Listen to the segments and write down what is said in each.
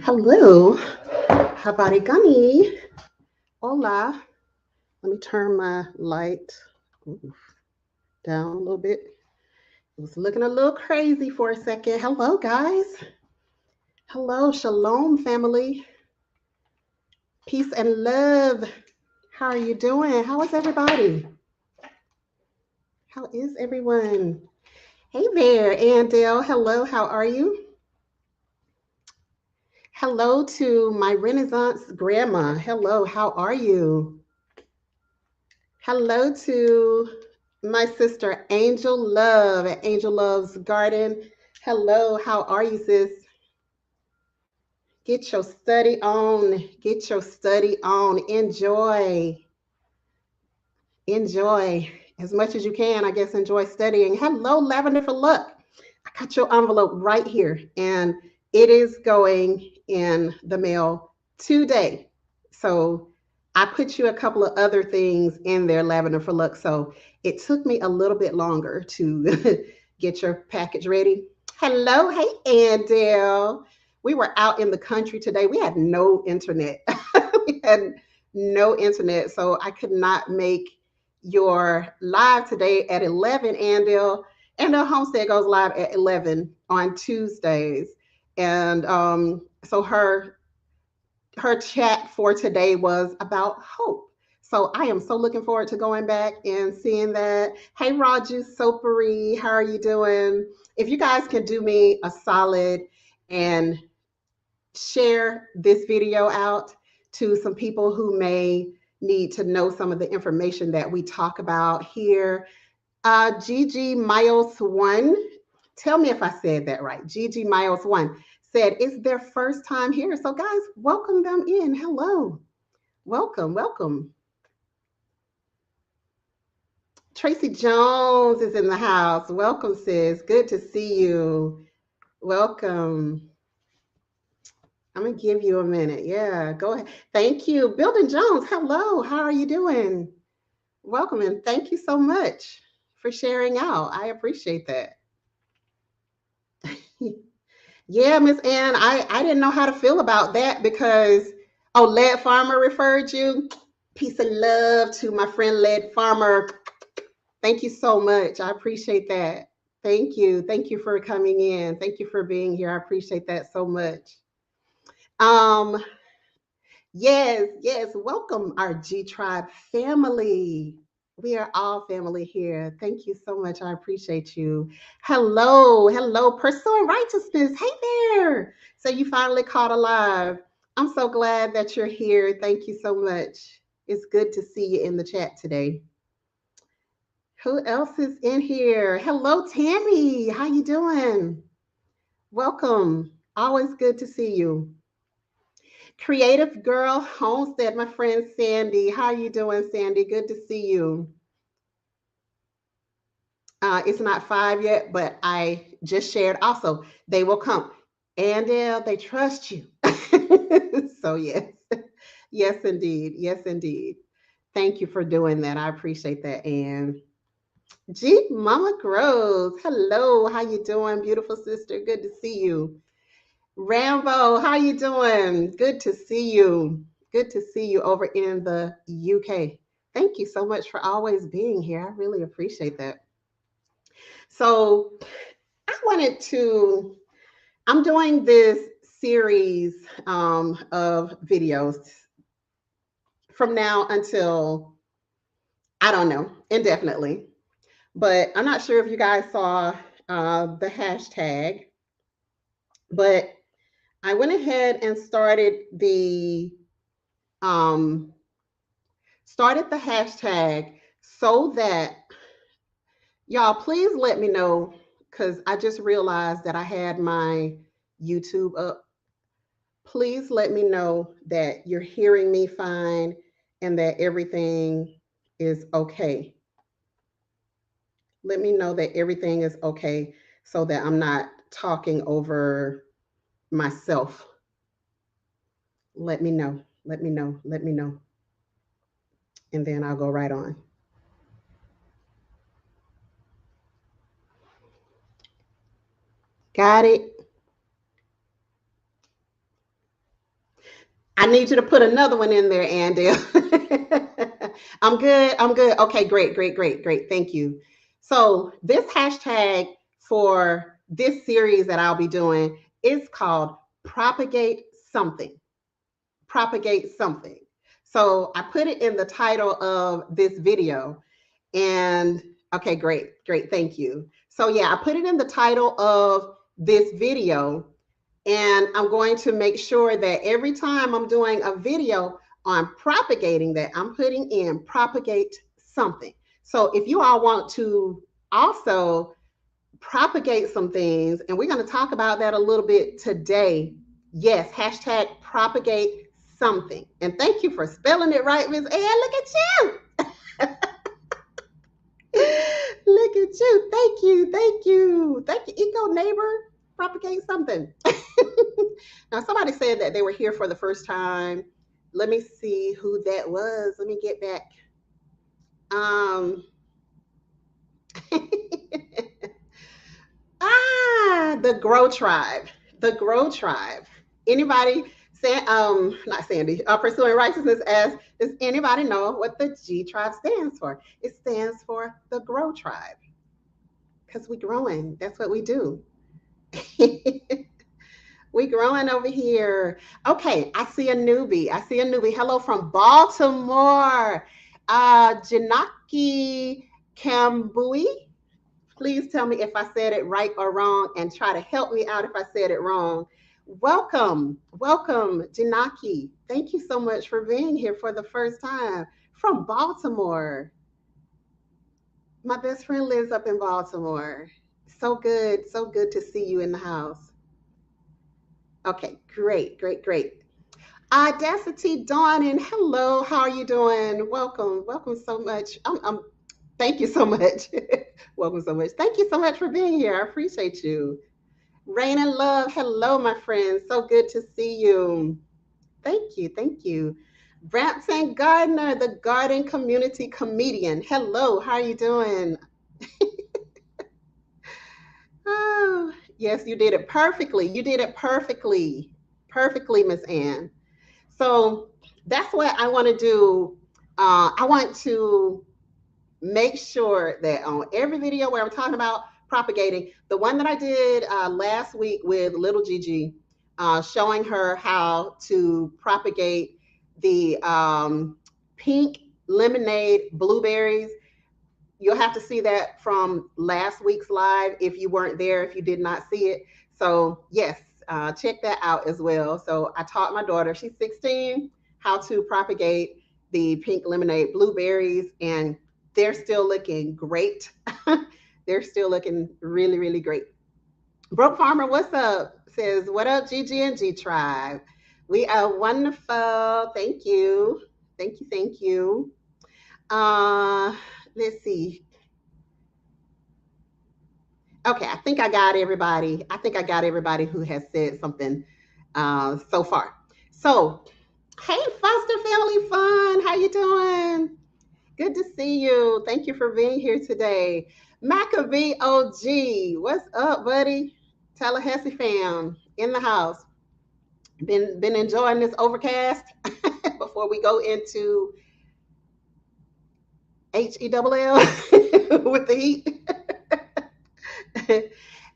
Hello, Habarigani. Hola. Let me turn my light down a little bit. It was looking a little crazy for a second. Hello, guys. Hello, Shalom, family. Peace and love. How are you doing? How is everybody? How is everyone? Hey there, Andel. Hello, how are you? Hello to my Renaissance grandma. Hello, how are you? Hello to my sister Angel Love at Angel Love's Garden. Hello, how are you, sis? Get your study on. Get your study on. Enjoy. Enjoy as much as you can. I guess enjoy studying. Hello, Lavender for Luck. I got your envelope right here, and it is going in the mail today. So I put you a couple of other things in there, Lavender for Luck. So it took me a little bit longer to get your package ready. Hello, hey, Andel. We were out in the country today. We had no internet. We had no internet, so I could not make your live today at 11, Andel. And the Homestead goes live at 11 on Tuesdays. And so her chat for today was about hope. So I am so looking forward to going back and seeing that. Hey, Raju Sopery, how are you doing? If you guys can do me a solid and share this video out to some people who may need to know some of the information that we talk about here. Gigi Miles One, tell me if I said that right. Gigi Miles One said it's their first time here. So, guys, welcome them in. Hello. Welcome, welcome. Tracy Jones is in the house. Welcome, sis. Good to see you. Welcome. I'm going to give you a minute. Yeah, go ahead. Thank you. Building Jones, hello. How are you doing? Welcome, and thank you so much for sharing out. I appreciate that. Yeah, Miss Ann, I didn't know how to feel about that because, oh, Lead Farmer referred you. Peace of love to my friend Lead Farmer. Thank you so much. I appreciate that. Thank you. Thank you for coming in. Thank you for being here. I appreciate that so much. Um, yes, yes. Welcome, our G Tribe family. We are all family here. Thank you so much. I appreciate you. Hello, hello, Pursuing Righteousness. Hey there. So you finally caught alive. I'm so glad that you're here. Thank you so much. It's good to see you in the chat today. Who else is in here? Hello, Tammy. How you doing? Welcome. Always good to see you. Creative Girl Homestead, my friend Sandy. How you doing, Sandy? Good to see you. It's not 5 yet, but I just shared also. They will come. And they trust you. So yes. Yes, indeed. Yes, indeed. Thank you for doing that. I appreciate that. And G Mama Grows. Hello. How you doing, beautiful sister? Good to see you. Rambo, how you doing? Good to see you. Good to see you over in the UK. Thank you so much for always being here. I really appreciate that. So, I'm doing this series of videos from now until, I don't know, indefinitely. But I'm not sure if you guys saw the hashtag, but I went ahead and um, started the hashtag so that y'all please let me know because I just realized that I had my YouTube up. Please let me know that you're hearing me fine and that everything is okay. Let me know that everything is okay so that I'm not talking over myself. Let me know. Let me know. Let me know. And then I'll go right on. Got it. I need you to put another one in there, Andy. I'm good. I'm good. Okay, great, great, great, great. Thank you. So this hashtag for this series that I'll be doing is called Propagate Something. Propagate Something. So I put it in the title of this video. And okay, great, great. Thank you. So yeah, I put it in the title of this video, and I'm going to make sure that every time I'm doing a video on propagating that, I'm putting in propagate something. So if you all want to also propagate some things, and we're going to talk about that a little bit today. Yes, hashtag propagate something. And thank you for spelling it right, Miss Ann. Look at you. Look at you. Thank you. Thank you. Thank you. Eco neighbor, propagate something. Now, somebody said that they were here for the first time. Let me see who that was. Let me get back. Um, the Grow Tribe. The Grow Tribe. Anybody? Not Sandy. Pursuing Righteousness asks, does anybody know what the G Tribe stands for? It stands for the Grow Tribe. Because we growing. That's what we do. We growing over here. Okay, I see a newbie. I see a newbie. Hello from Baltimore. Janaki Kambui. Please tell me if I said it right or wrong and try to help me out if I said it wrong. Welcome, welcome, Janaki. Thank you so much for being here for the first time from Baltimore. My best friend lives up in Baltimore. So good to see you in the house. Okay, great, great, great. Audacity Dawn, hello, how are you doing? Welcome, welcome so much. Thank you so much. Welcome so much. Thank you so much for being here. I appreciate you. Rain and love, hello, my friends. So good to see you. Thank you, thank you. Brampton Gardner, the garden community comedian. Hello, how are you doing? Oh, yes, you did it perfectly. You did it perfectly. Perfectly, Miss Ann. So that's what I want to do. I want to make sure that on every video where I'm talking about propagating, the one that I did last week with little Gigi, showing her how to propagate the pink lemonade blueberries. You'll have to see that from last week's live if you weren't there, if you did not see it. So yes, check that out as well. So I taught my daughter, she's 16, how to propagate the pink lemonade blueberries, and they're still looking great. They're still looking really, really great. Brooke Farmer, what's up? Says, what up, Gigi and G Tribe? We are wonderful. Thank you. Thank you. Thank you. Let's see. Okay, I think I got everybody. I think I got everybody who has said something so far. So, hey, Foster Family Fun, how you doing? Good to see you. Thank you for being here today. Maccabee OG, what's up, buddy? Tallahassee fam in the house. Been enjoying this overcast before we go into HELL with the heat.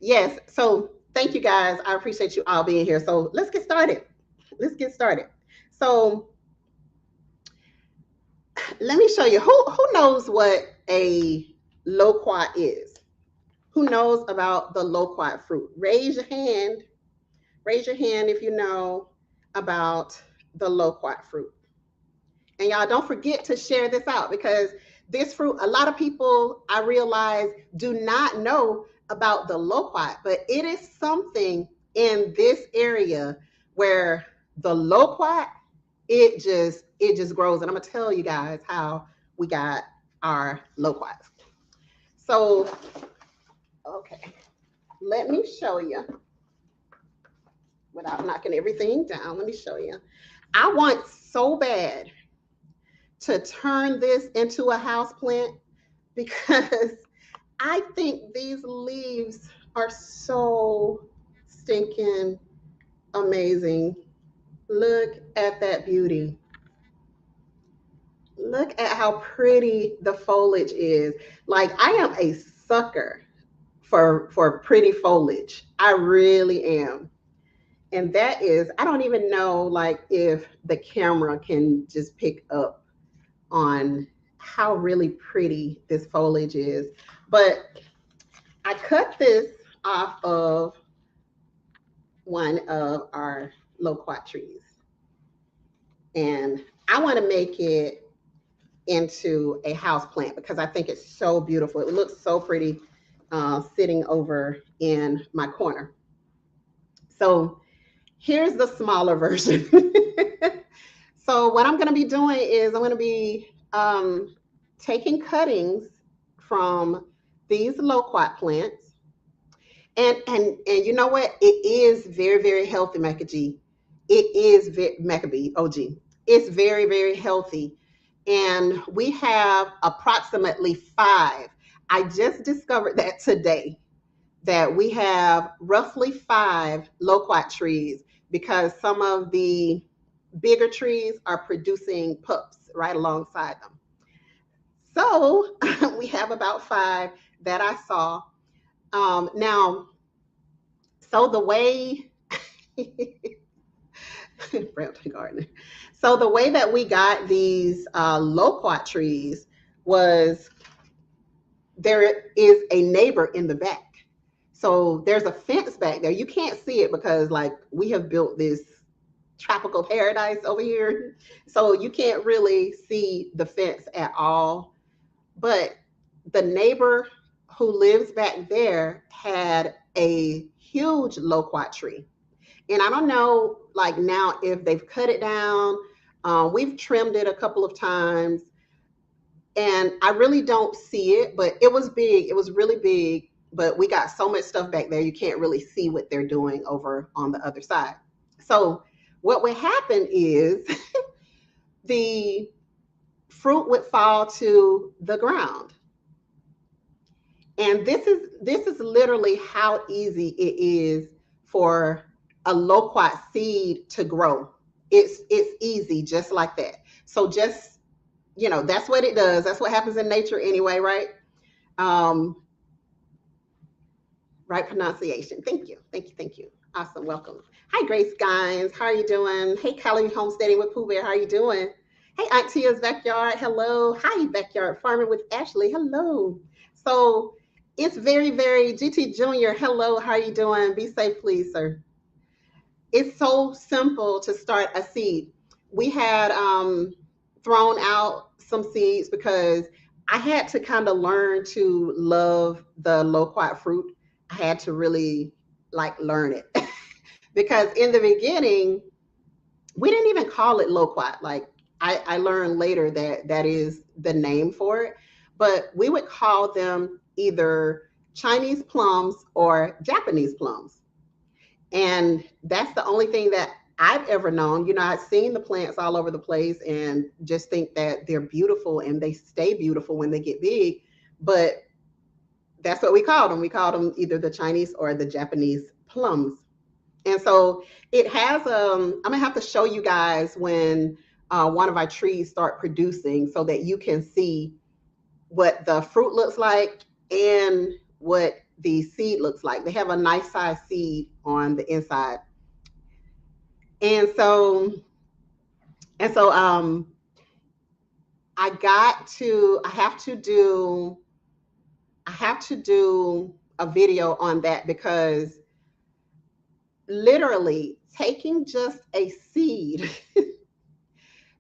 Yes. So thank you guys. I appreciate you all being here. So let's get started. Let's get started. So let me show you who knows what a loquat is. Who knows about the loquat fruit? Raise your hand. Raise your hand if you know about the loquat fruit. And y'all don't forget to share this out, because this fruit, a lot of people I realize do not know about the loquat, but it is something in this area where the loquat, it just grows. And I'm gonna tell you guys how we got our loquats. So, okay, let me show you without knocking everything down. Let me show you. I want so bad to turn this into a house plant because I think these leaves are so stinking amazing. Look at that beauty. Look at how pretty the foliage is. Like I am a sucker for pretty foliage. I really am. And that is, I don't even know like if the camera can just pick up on how really pretty this foliage is. But I cut this off of one of our loquat trees. And I want to make it into a house plant because I think it's so beautiful. It looks so pretty sitting over in my corner. So here's the smaller version. So what I'm going to be doing is I'm going to be taking cuttings from these loquat plants. And you know what? It is very, very healthy, Maccabee. It is Maccabee, OG. It's very, very healthy. And we have approximately 5. I just discovered that today, that we have roughly 5 loquat trees because some of the bigger trees are producing pups right alongside them. So we have about 5 that I saw. Now, so the way Brampton Garden. So the way that we got these loquat trees was there is a neighbor in the back. So there's a fence back there. You can't see it because like we have built this tropical paradise over here. So you can't really see the fence at all. But the neighbor who lives back there had a huge loquat tree. And I don't know, like now, if they've cut it down. We've trimmed it a couple of times, and I really don't see it, but it was big. It was really big, but we got so much stuff back there, you can't really see what they're doing over on the other side. So, what would happen is the fruit would fall to the ground. And this is literally how easy it is for a loquat seed to grow. It's easy just like that. So just that's what it does. That's what happens in nature anyway, right? Um, right pronunciation. Thank you, thank you, thank you. Awesome, welcome. Hi, Grace Guys. How are you doing? Hey, Callie Homesteading with Pooh Bear. How are you doing? Hey, Aunt Tia's Backyard. Hello. Hi, Backyard Farming with Ashley. Hello. So it's very, very GT Junior. Hello. How are you doing? Be safe, please, sir. It's so simple to start a seed. We had thrown out some seeds because I had to kind of learn to love the loquat fruit. I had to really like learn it because in the beginning we didn't even call it loquat. Like I learned later that that is the name for it, but we would call them either Chinese plums or Japanese plums. And that's the only thing that I've ever known. I've seen the plants all over the place and just think that they're beautiful and they stay beautiful when they get big. But that's what we called them. We called them either the Chinese or the Japanese plums. And so it has, I'm gonna have to show you guys when one of our trees start producing so that you can see what the fruit looks like and what the seed looks like. They have a nice size seed on the inside. And so, and so, I have to do a video on that because literally taking just a seed,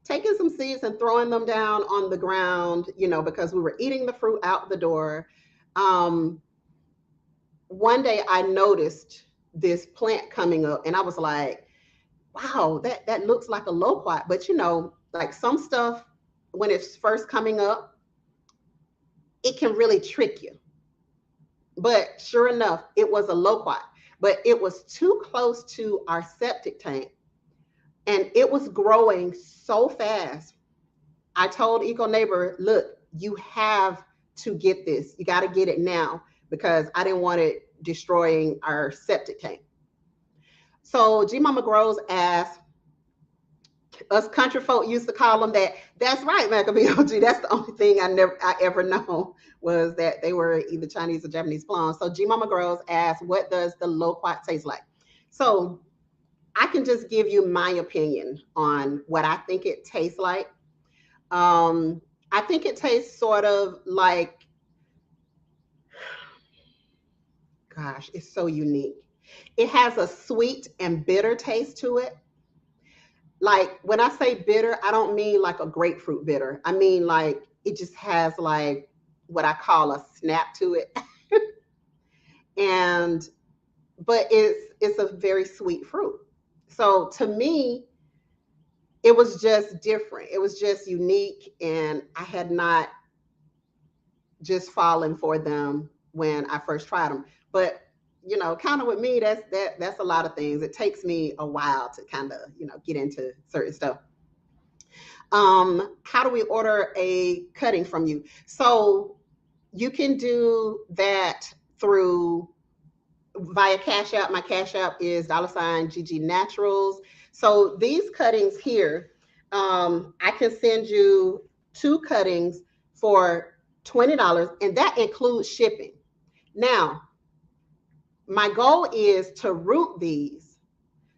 taking some seeds and throwing them down on the ground, because we were eating the fruit out the door. One day I noticed this plant coming up and I was like, wow, that looks like a loquat. But like some stuff, when it's first coming up, it can really trick you. But sure enough, it was a loquat, but it was too close to our septic tank and it was growing so fast. I told Eco Neighbor, look, you have to get this. You got to get it now because I didn't want it destroying our septic tank. So G Mama Grows asked, Us country folk used to call them that. That's right, Maccabee OG. That's the only thing I ever know was that they were either Chinese or Japanese plums. So G Mama Girls asked, what does the loquat taste like? So I can just give you my opinion on what I think it tastes like. I think it tastes sort of like, gosh, it's so unique. It has a sweet and bitter taste to it. Like when I say bitter, I don't mean like a grapefruit bitter. I mean like it just has like what I call a snap to it. And but it's a very sweet fruit. So to me, it was just different. It was just unique and I had not just fallen for them when I first tried them. But kind of with me, that's a lot of things. It takes me a while to kind of, get into certain stuff. How do we order a cutting from you? So you can do that through via Cash App. My Cash App is $GG Naturals. So these cuttings here, I can send you 2 cuttings for $20, and that includes shipping. Now, my goal is to root these.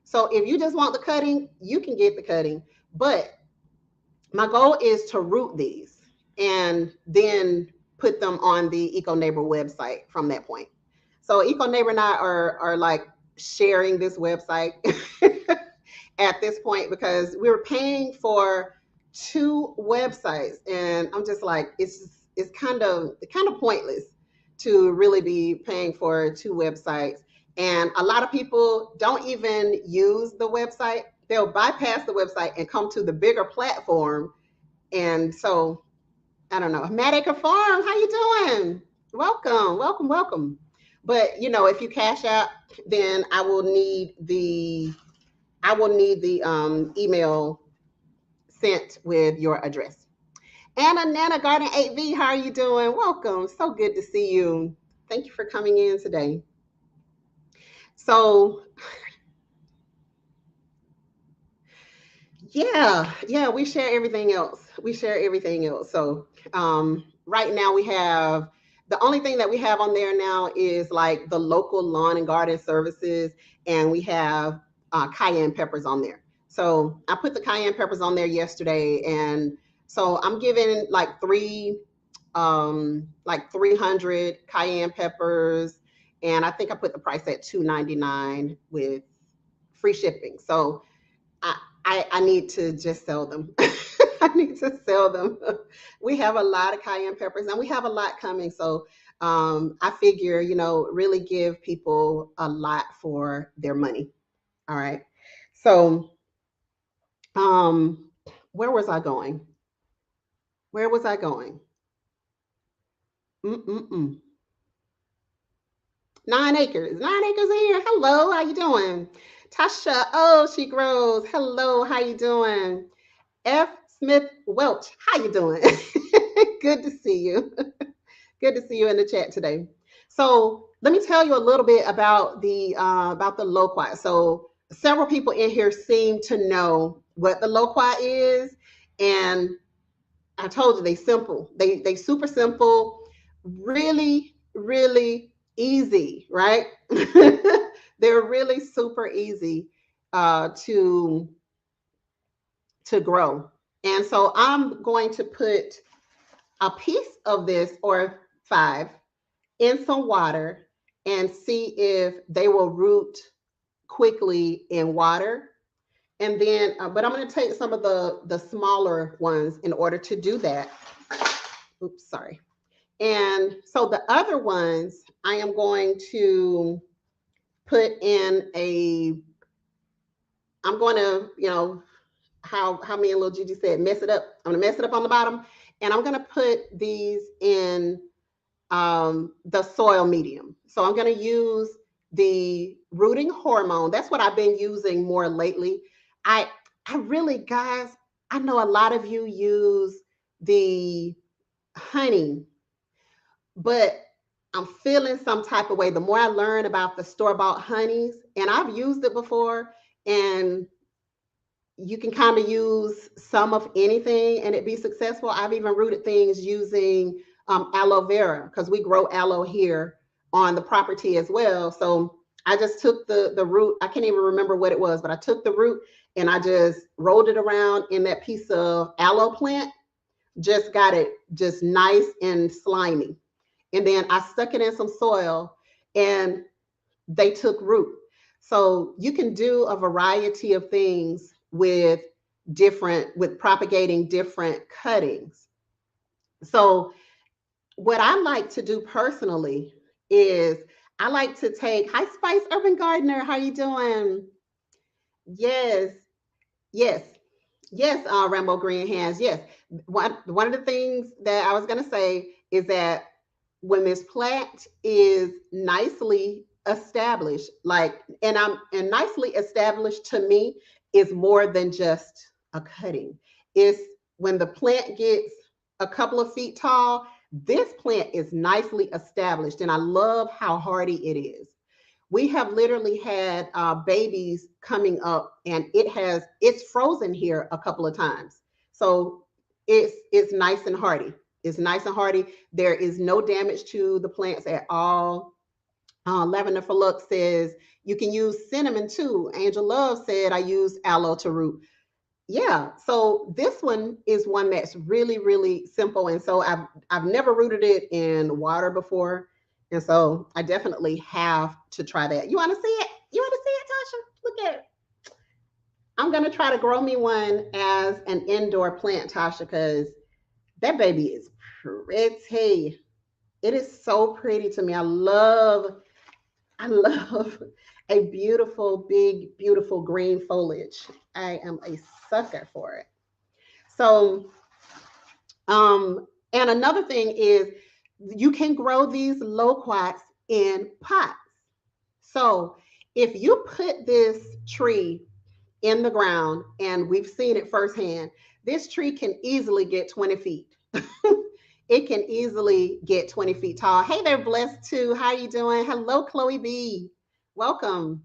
So if you just want the cutting, you can get the cutting, but my goal is to root these and then put them on the Eco Neighbor website from that point. So Eco Neighbor and I are like sharing this website at this point because we were paying for 2 websites, and I'm just like, it's kind of pointless to really be paying for 2 websites. And a lot of people don't even use the website. They'll bypass the website and come to the bigger platform. And so, I don't know. Matica Farm, how you doing? Welcome, welcome, welcome. But if you cash out, then I will need the email sent with your address. Anna Nana Garden 8V, how are you doing? Welcome. So good to see you. Thank you for coming in today. So yeah, we share everything else. So right now we have the only thing that we have on there now is like the local lawn and garden services, and we have cayenne peppers on there. So I put the cayenne peppers on there yesterday, and so I'm giving like 300 cayenne peppers, and I think I put the price at $2.99 with free shipping. So I need to just sell them. I need to sell them. We have a lot of cayenne peppers and we have a lot coming. So I figure, really give people a lot for their money. All right. So where was I going? Where was I going? Mm-mm-mm. 9 acres. 9 acres here. Hello, how you doing? Tasha, oh, she grows. Hello, how you doing? F. Smith Welch, how you doing? Good to see you. Good to see you in the chat today. So let me tell you a little bit about the loquat. So several people in here seem to know what the loquat is, and I told you they simple. They super simple, really really easy, right? They're really super easy to grow. And so I'm going to put a piece of this or 5 in some water and see if they will root quickly in water. And then, but I'm going to take some of the smaller ones in order to do that. Oops, sorry. And so the other ones I am going to put in I'm going to, how me and little Gigi said, mess it up. I'm gonna mess it up on the bottom, and I'm gonna put these in the soil medium. So I'm gonna use the rooting hormone. That's what I've been using more lately. I really, guys, I know a lot of you use the honey, but I'm feeling some type of way. The more I learn about the store-bought honeys, and I've used it before, and you can kind of use some of anything and it be successful. I've even rooted things using aloe vera because we grow aloe here on the property as well. So I just took the root. I can't even remember what it was, but I took the root and I just rolled it around in that piece of aloe plant. Just got it just nice and slimy. And then I stuck it in some soil and they took root. So you can do a variety of things with propagating different cuttings. So what I like to do personally is I like to take, hi Spice Urban Gardener, how you doing? Yes, yes, yes, Rambo Green Hands. Yes. One of the things that I was gonna say is that when this plant is nicely established, like, and nicely established to me is more than just a cutting. It's when the plant gets a couple of feet tall, this plant is nicely established, and I love how hardy it is. We have literally had babies coming up, and it's frozen here a couple of times. So it's nice and hardy. It's nice and hardy. There is no damage to the plants at all. Lavender for Luck says you can use cinnamon too. Angel Love said I use aloe to root. Yeah, so this one is one that's really, really simple. And so I've never rooted it in water before. And so I definitely have to try that. You want to see it? You want to see it, Tasha? Look at it. I'm gonna try to grow me one as an indoor plant, Tasha, because that baby is pretty. It is so pretty to me. I love a beautiful, big, beautiful green foliage. I am a sucker for it. So, and another thing is you can grow these loquats in pots. So if you put this tree in the ground, and we've seen it firsthand, this tree can easily get 20 feet. It can easily get 20 feet tall. Hey there, Blessed too. How you doing? Hello, Chloe B. Welcome.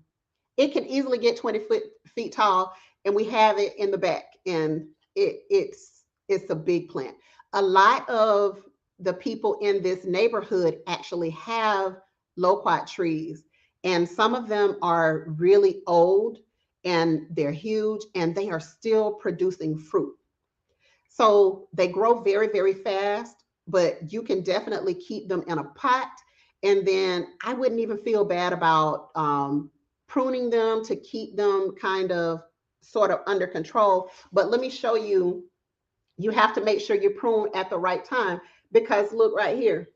It can easily get 20 feet tall, and we have it in the back, and it's a big plant. A lot of the people in this neighborhood actually have loquat trees, and some of them are really old and they're huge and they are still producing fruit. So they grow very, very fast, but you can definitely keep them in a pot. And then I wouldn't even feel bad about pruning them to keep them kind of sort of under control. But let me show you, you have to make sure you prune at the right time because look right here,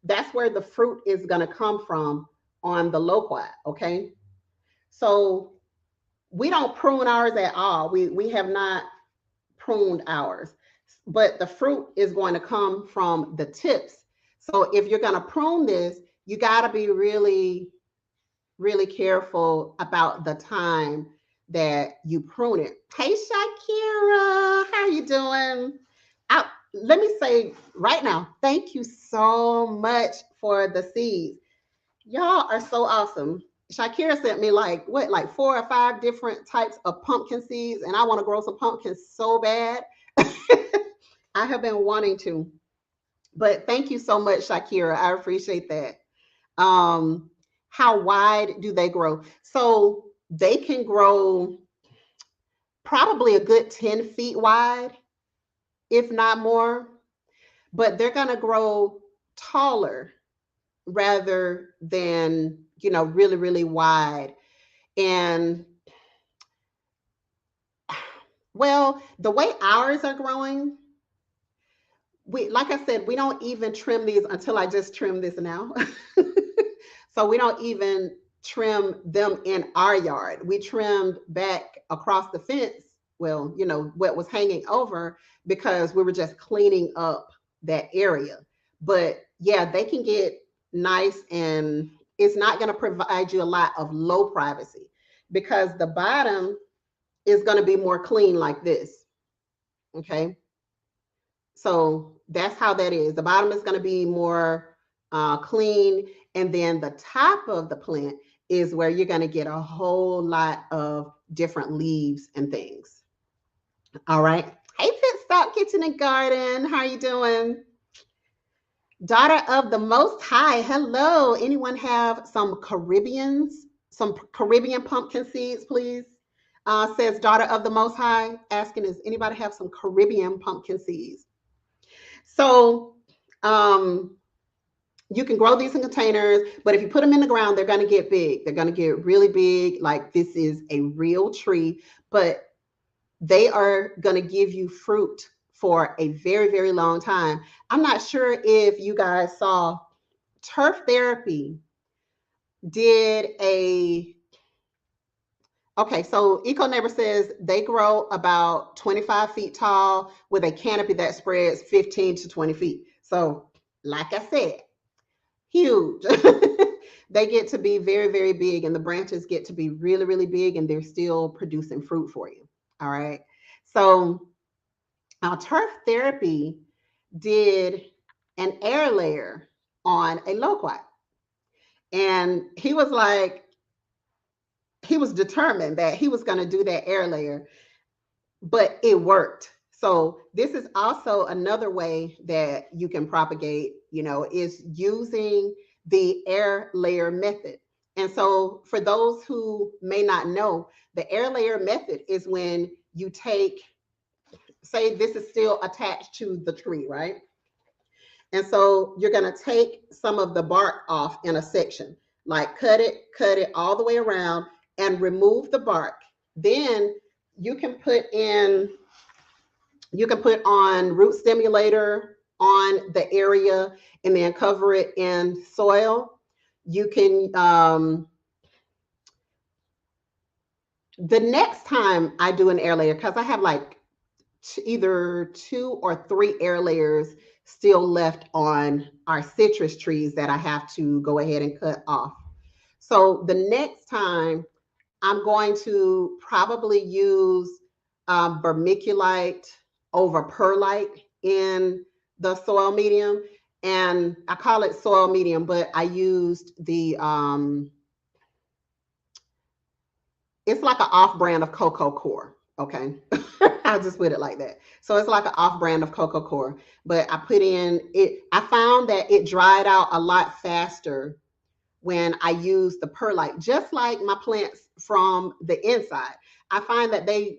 that's where the fruit is going to come from on the loquat. Okay. So we don't prune ours at all. We have not pruned ours, but the fruit is going to come from the tips. So if you're going to prune this, you got to be really, really careful about the time that you prune it. Hey, Shakira, how you doing? Let me say right now, thank you so much for the seeds. Y'all are so awesome. Shakira sent me like what, like 4 or 5 different types of pumpkin seeds, and I want to grow some pumpkins so bad. I have been wanting to, but thank you so much, Shakira. I appreciate that. How wide do they grow? So they can grow probably a good 10 feet wide, if not more, but they're going to grow taller rather than, really, really wide. And well, the way ours are growing, like I said, we don't even trim these until I just trim this now. So we don't even trim them in our yard. We trimmed back across the fence. Well, what was hanging over because we were just cleaning up that area. But yeah, they can get nice, and it's not going to provide you a lot of low privacy because the bottom is going to be more clean like this. Okay. So that's how that is. The bottom is going to be more clean. And then the top of the plant is where you're going to get a whole lot of different leaves and things. All right. Hey, Fit Stop Kitchen and Garden. How are you doing? Daughter of the Most High. Hello. Anyone have some Caribbean pumpkin seeds, please? Says Daughter of the Most High. Asking, does anybody have some Caribbean pumpkin seeds? So, you can grow these in containers, but if you put them in the ground, they're going to get big. They're going to get really big. Like this is a real tree, but they are going to give you fruit for a very, very long time. I'm not sure if you guys saw Turf Therapy did okay, so Eco Neighbor says they grow about 25 feet tall with a canopy that spreads 15 to 20 feet. So, like I said, huge. They get to be very, very big, and the branches get to be really, really big, and they're still producing fruit for you. All right. So, Turf Therapy did an air layer on a loquat, and he was determined that he was going to do that air layer, but it worked. So this is also another way that you can propagate, is using the air layer method. And so for those who may not know, the air layer method is when you take, say this is still attached to the tree, right? And so you're going to take some of the bark off in a section, like cut it all the way around and remove the bark. Then you can put on root stimulator on the area and then cover it in soil. You can, the next time I do an air layer, because I have like either 2 or 3 air layers still left on our citrus trees that I have to go ahead and cut off. So the next time I'm going to probably use vermiculite over perlite in the soil medium. And I call it soil medium, but I used it's like an off brand of Cocoa Core. Okay. I'll just put it like that. So it's like an off brand of Cocoa Core, but I put in it. I found that it dried out a lot faster when I use the perlite, just like my plants from the inside. I find that they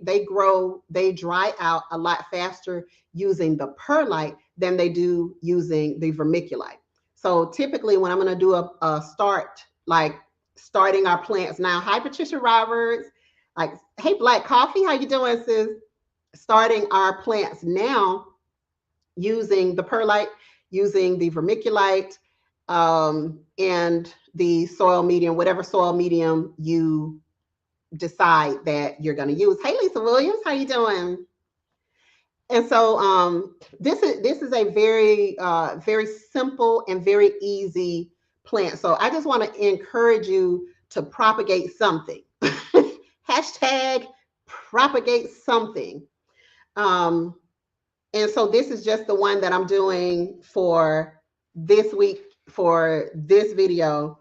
dry out a lot faster using the perlite than they do using the vermiculite. So typically when I'm going to do a start, like starting our plants now, hi Patricia Roberts, like, hey Black Coffee, how you doing, sis? Starting our plants now using the perlite, using the vermiculite, and the soil medium, whatever soil medium you decide that you're going to use. Hey, Lisa Williams, how you doing? And so this is a very very simple and very easy plant. So I just want to encourage you to propagate something. Hashtag propagate something. And so this is just the one that I'm doing for this week for this video.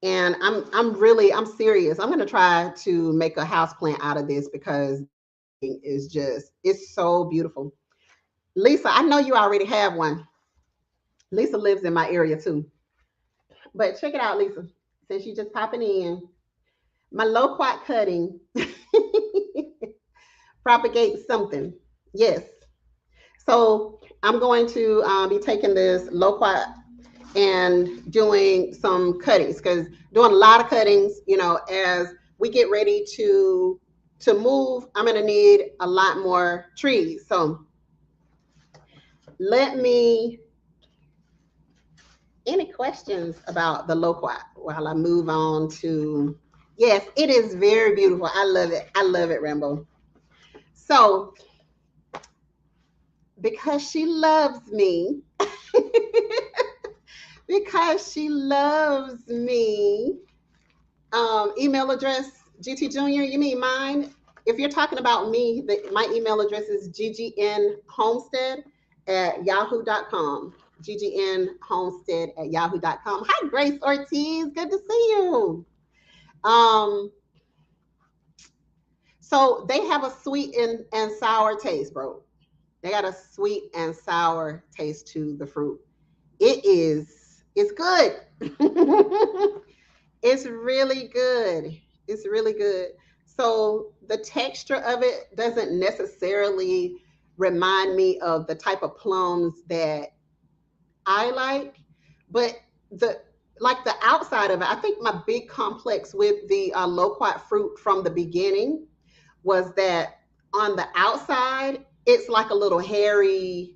And I'm serious. I'm going to try to make a house plant out of this because it's so beautiful. Lisa, I know you already have one. Lisa lives in my area too. But check it out, Lisa, since you're just popping in. My loquat cutting propagate something. Yes. So I'm going to be taking this loquat and doing some cuttings, because doing a lot of cuttings, as we get ready to move, I'm going to need a lot more trees. So any questions about the loquat while I move on to, yes, it is very beautiful. I love it. I love it, Rambo. So because she loves me, because she loves me, email address, GT Junior, you mean mine? If you're talking about me, my email address is ggnhomestead@yahoo.com. ggnhomestead@yahoo.com. Hi, Grace Ortiz. Good to see you. So they have a sweet and sour taste, bro. They got a sweet and sour taste to the fruit. It's good. It's really good. It's really good. So the texture of it doesn't necessarily remind me of the type of plums that I like, but the like the outside of it, I think my big complex with the loquat fruit from the beginning was that on the outside, it's like a little hairy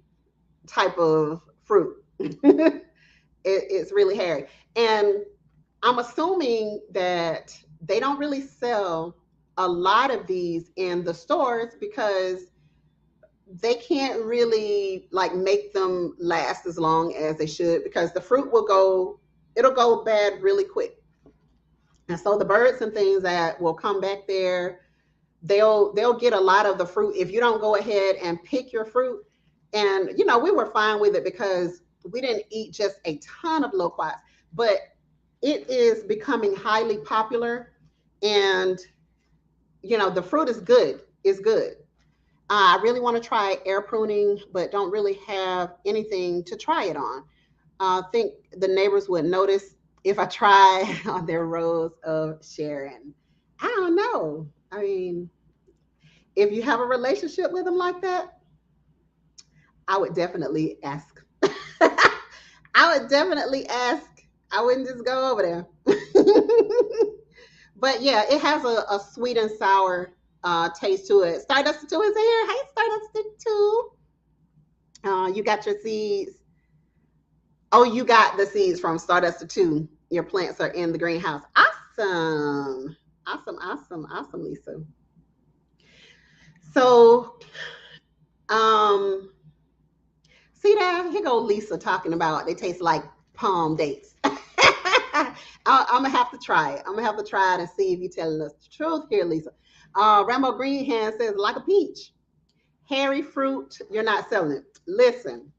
type of fruit. It's really hairy. And I'm assuming that they don't really sell a lot of these in the stores because they can't really like make them last as long as they should because the fruit it'll go bad really quick. And so the birds and things that will come back there, they'll get a lot of the fruit if you don't go ahead and pick your fruit. And we were fine with it because we didn't eat just a ton of loquats, but it is becoming highly popular. And the fruit is good. It's good. I really want to try air pruning, but don't really have anything to try it on. I think the neighbors would notice if I try on their rows of sharing. I don't know. I mean, if you have a relationship with them like that, I would definitely ask. I would definitely ask. I wouldn't just go over there. But yeah, it has a sweet and sour taste to it. Stardust 2 is here. Hey, Stardust 2. You got your seeds. Oh, you got the seeds from Stardust 2. Your plants are in the greenhouse. Awesome. Awesome, Lisa. So, see that? Here go Lisa talking about they taste like palm dates. I'm gonna have to try it. I'm gonna have to try it and see if you're telling us the truth here, Lisa. Rambo Greenhand says like a peach. Hairy fruit, you're not selling it. Listen,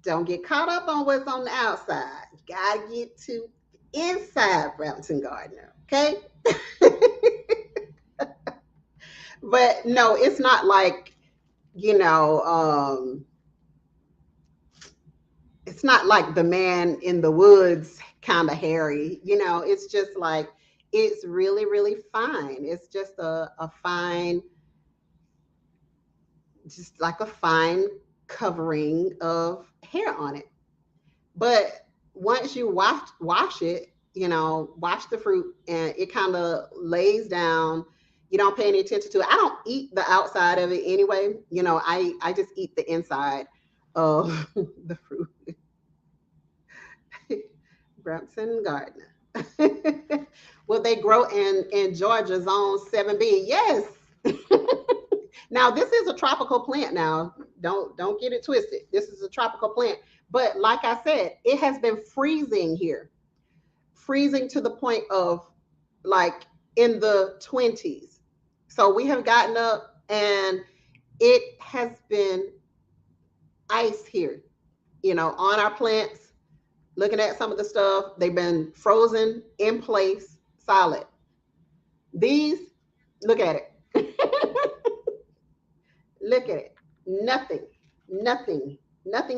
don't get caught up on what's on the outside. You gotta get to inside Brampton Gardener, okay? But no, it's not like, it's not like the man in the woods kind of hairy. It's just like it's really, really fine. It's just a fine, just like a fine covering of hair on it. But once you wash it, wash the fruit and it kind of lays down. You don't pay any attention to it. I don't eat the outside of it anyway. I just eat the inside of the fruit. Brampton Gardner. Will they grow in Georgia Zone 7B? Yes. Now this is a tropical plant. Now don't get it twisted. This is a tropical plant. But like I said, it has been freezing here, freezing to the point of like in the 20s. So we have gotten up and it has been ice here, on our plants. Looking at some of the stuff, they've been frozen in place, solid. These, look at it. Look at it. Nothing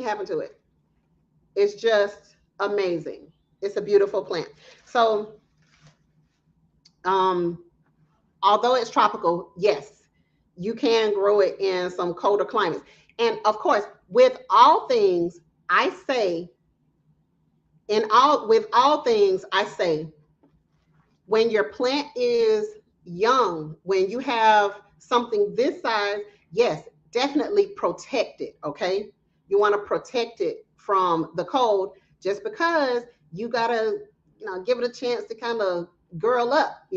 happened to it. It's just amazing. It's a beautiful plant. So, although it's tropical, yes, you can grow it in some colder climates. And of course, with all things, I say, with all things, I say, when your plant is young, when you have something this size, yes, definitely protect it. Okay, you want to protect it from the cold. Just because you gotta, give it a chance to kind of girl up.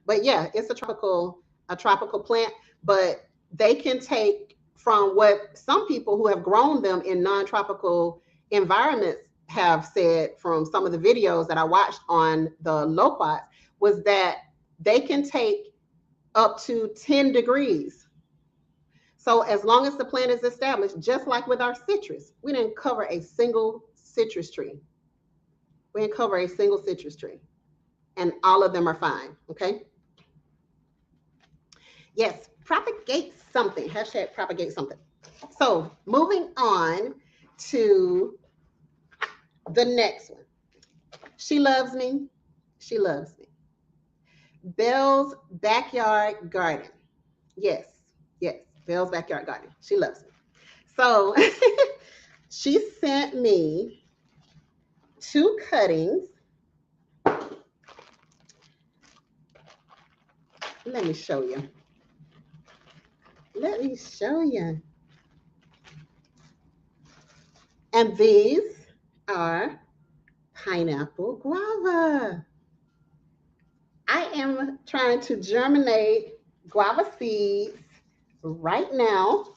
But yeah, it's a tropical plant. But they can take from what some people who have grown them in non-tropical environments have said from some of the videos that I watched on the loquats was that they can take up to 10 degrees. So as long as the plant is established, just like with our citrus, we didn't cover a single citrus tree. We didn't cover a single citrus tree. and all of them are fine. Okay. Yes, propagate something. Hashtag propagate something. So moving on to the next one. She loves me. She loves me. Belle's backyard garden. Yes, yes, Belle's backyard garden. She loves me. So she sent me 2 cuttings. Let me show you. Let me show you. And these are pineapple guava. I am trying to germinate guava seeds right now.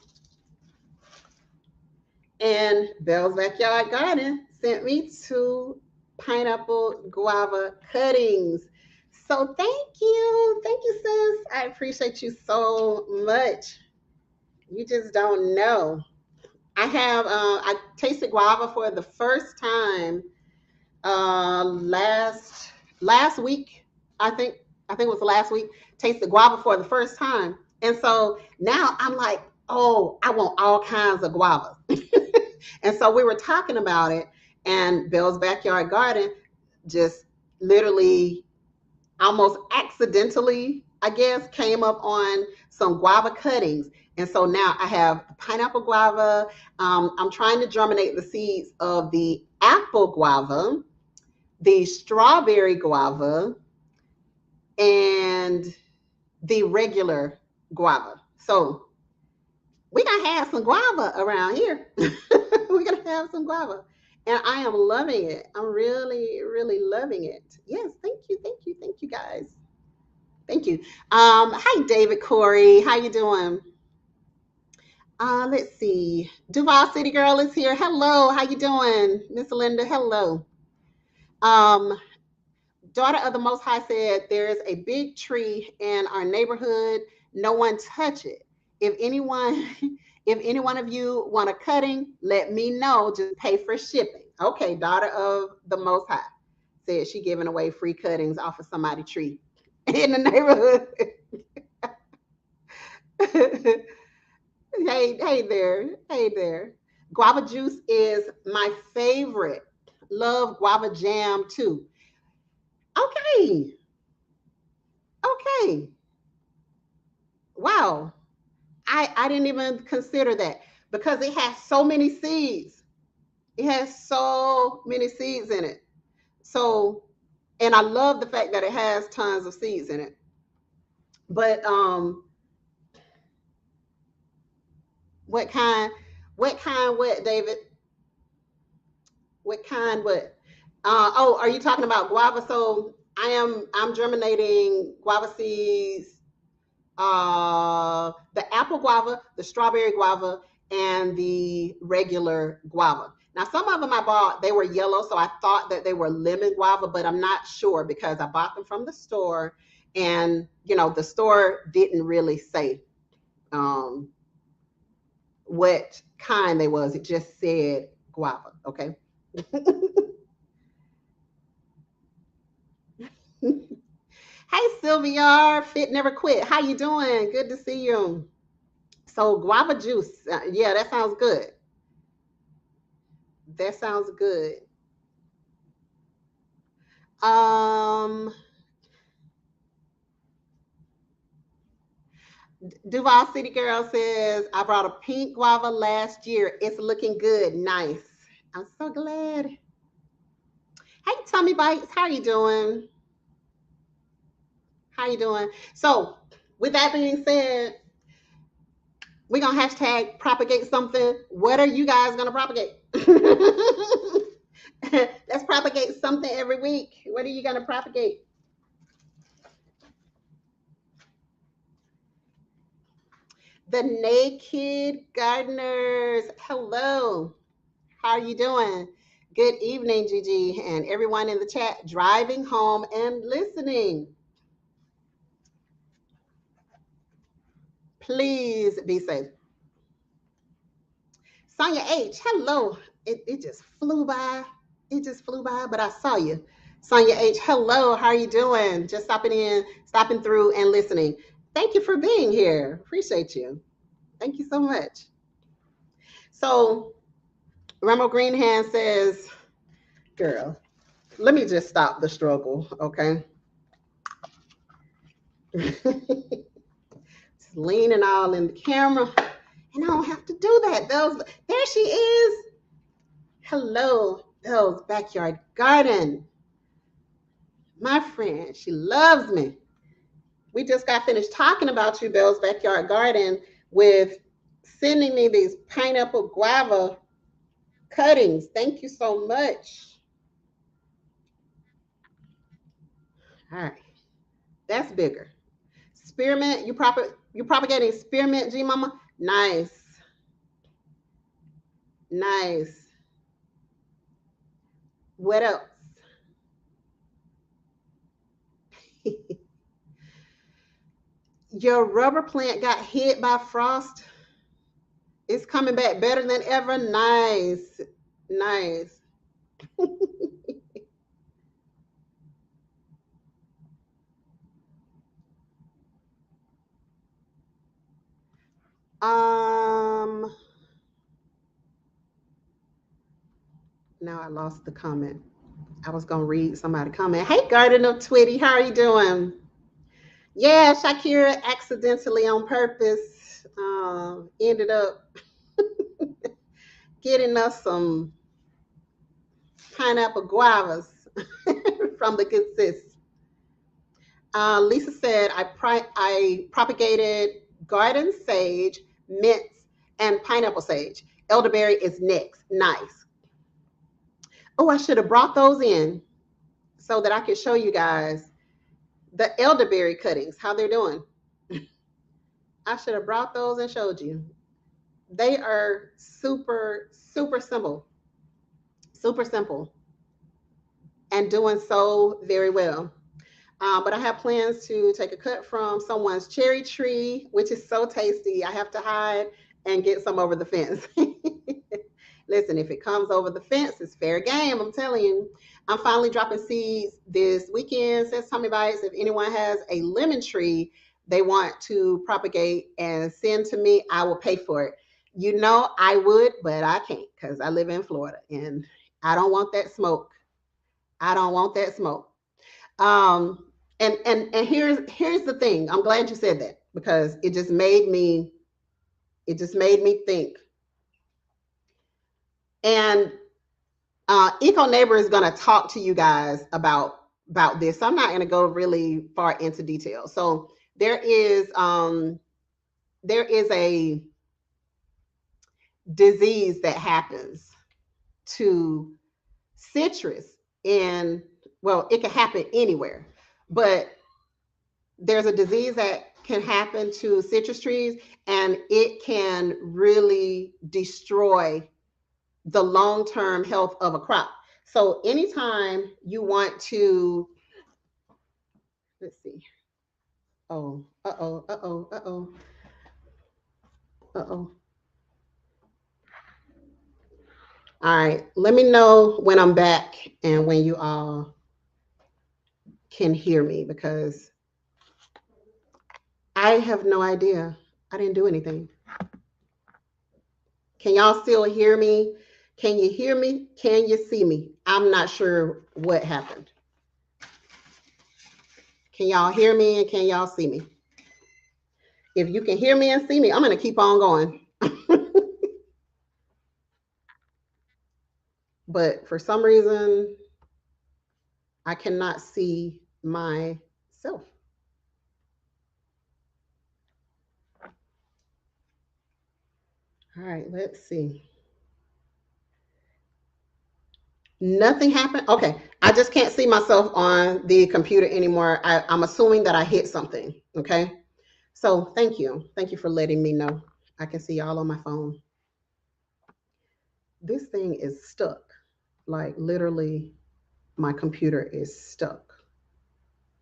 And Belle's Backyard Garden sent me 2 pineapple guava cuttings. So thank you. Thank you, sis. I appreciate you so much. You just don't know. I tasted guava for the first time last week. I think it was last week. Tasted guava for the first time, and so now I'm like, oh, I want all kinds of guavas. And so we were talking about it, and Belle's Backyard Garden just literally almost accidentally, I guess, came up on some guava cuttings. And so now I have pineapple guava. I'm trying to germinate the seeds of the apple guava, the strawberry guava, and the regular guava. So we're going to have some guava around here. We're going to have some guava. And I am loving it. I'm really, really loving it. Yes, thank you, thank you, thank you, guys. Thank you. Hi, David Corey. How you doing? Let's see. Duval City Girl is here. Hello. How you doing, Miss Linda? Hello. Daughter of the Most High said, there is a big tree in our neighborhood. No one touch it. If anyone, if any one of you want a cutting, let me know. Just pay for shipping. Okay, daughter of the Most High said she giving away free cuttings off of somebody's tree in the neighborhood. Hey there. Guava juice is my favorite. Love guava jam too. Okay. Wow. I didn't even consider that because it has so many seeds. It has so many seeds in it. So, and I love the fact that it has tons of seeds in it. But what kind, what, David? What kind, what? Oh, are you talking about guava? So I'm germinating guava seeds, the apple guava, the strawberry guava, and the regular guava. Now, some of them I bought, they were yellow, so I thought that they were lemon guava, but I'm not sure because I bought them from the store, and the store didn't really say what kind they was. It just said guava. Okay. Hey, Sylvia, Fit Never Quit. How you doing? Good to see you. So guava juice. Yeah, that sounds good. That sounds good. Um, Duval City Girl says, I brought a pink guava last year. It's looking good. Nice. I'm so glad. Hey, Tummy Bites. How you doing? How you doing? So, with that being said, we're going to hashtag propagate something. What are you guys going to propagate? Let's propagate something every week. What are you going to propagate? The Naked Gardeners. Hello. How are you doing? Good evening, Gigi, and everyone in the chat driving home and listening. Please be safe. Sonia H, hello. It just flew by. It just flew by, but I saw you. Sonia H, hello, how are you doing? Just stopping through and listening. Thank you for being here. Appreciate you. Thank you so much. So, Ramo Greenhand says, girl, let me just stop the struggle, okay? Just leaning all in the camera. And I don't have to do that. There she is. Hello, Belle's Backyard Garden. My friend, she loves me. We just got finished talking about you, Belle's Backyard Garden, with sending me these pineapple guava cuttings. Thank you so much. All right, that's bigger. Spearmint, you propagating spearmint, G Mama? Nice. Nice. What else? Your rubber plant got hit by frost. It's coming back better than ever. Nice. Nice. Um, now I lost the comment. I was gonna read somebody comment. Hey, Garden of Twitty, how are you doing? Yeah, Shakira accidentally on purpose ended up getting us some pineapple guavas from the good sis. Lisa said, I propagated garden sage, mints, and pineapple sage. Elderberry is next. Nice. Oh, I should have brought those in so that I could show you guys the elderberry cuttings, how they're doing. I should have brought those and showed you. They are super, super simple. Super simple. And doing so very well. But I have plans to take a cut from someone's cherry tree, which is so tasty. I have to hide and get some over the fence. Listen, if it comes over the fence, it's fair game. I'm telling you. I'm finally dropping seeds this weekend, says Tommy Bites. If anyone has a lemon tree they want to propagate and send to me, I will pay for it. You know, I would, but I can't because I live in Florida and I don't want that smoke. I don't want that smoke. Um, and here's the thing. I'm glad you said that because it just made me think. And Eco Neighbor is going to talk to you guys about this. So I'm not going to go really far into detail. So there is a disease that happens to citrus in, well, it can happen anywhere, but there's a disease that can happen to citrus trees and it can really destroy the long-term health of a crop. So anytime you want to, let's see. Oh, uh-oh, uh-oh, uh-oh, uh-oh. All right, let me know when I'm back and when you all can hear me because I have no idea. I didn't do anything. Can y'all still hear me? Can you hear me? Can you see me? I'm not sure what happened. Can y'all hear me and can y'all see me? If you can hear me and see me, I'm going to keep on going. But for some reason, I cannot see myself. All right, let's see. Nothing happened. Okay, I just can't see myself on the computer anymore. I'm assuming that I hit something. Okay, so thank you. Thank you for letting me know. I can see y'all on my phone. This thing is stuck. Like literally, my computer is stuck.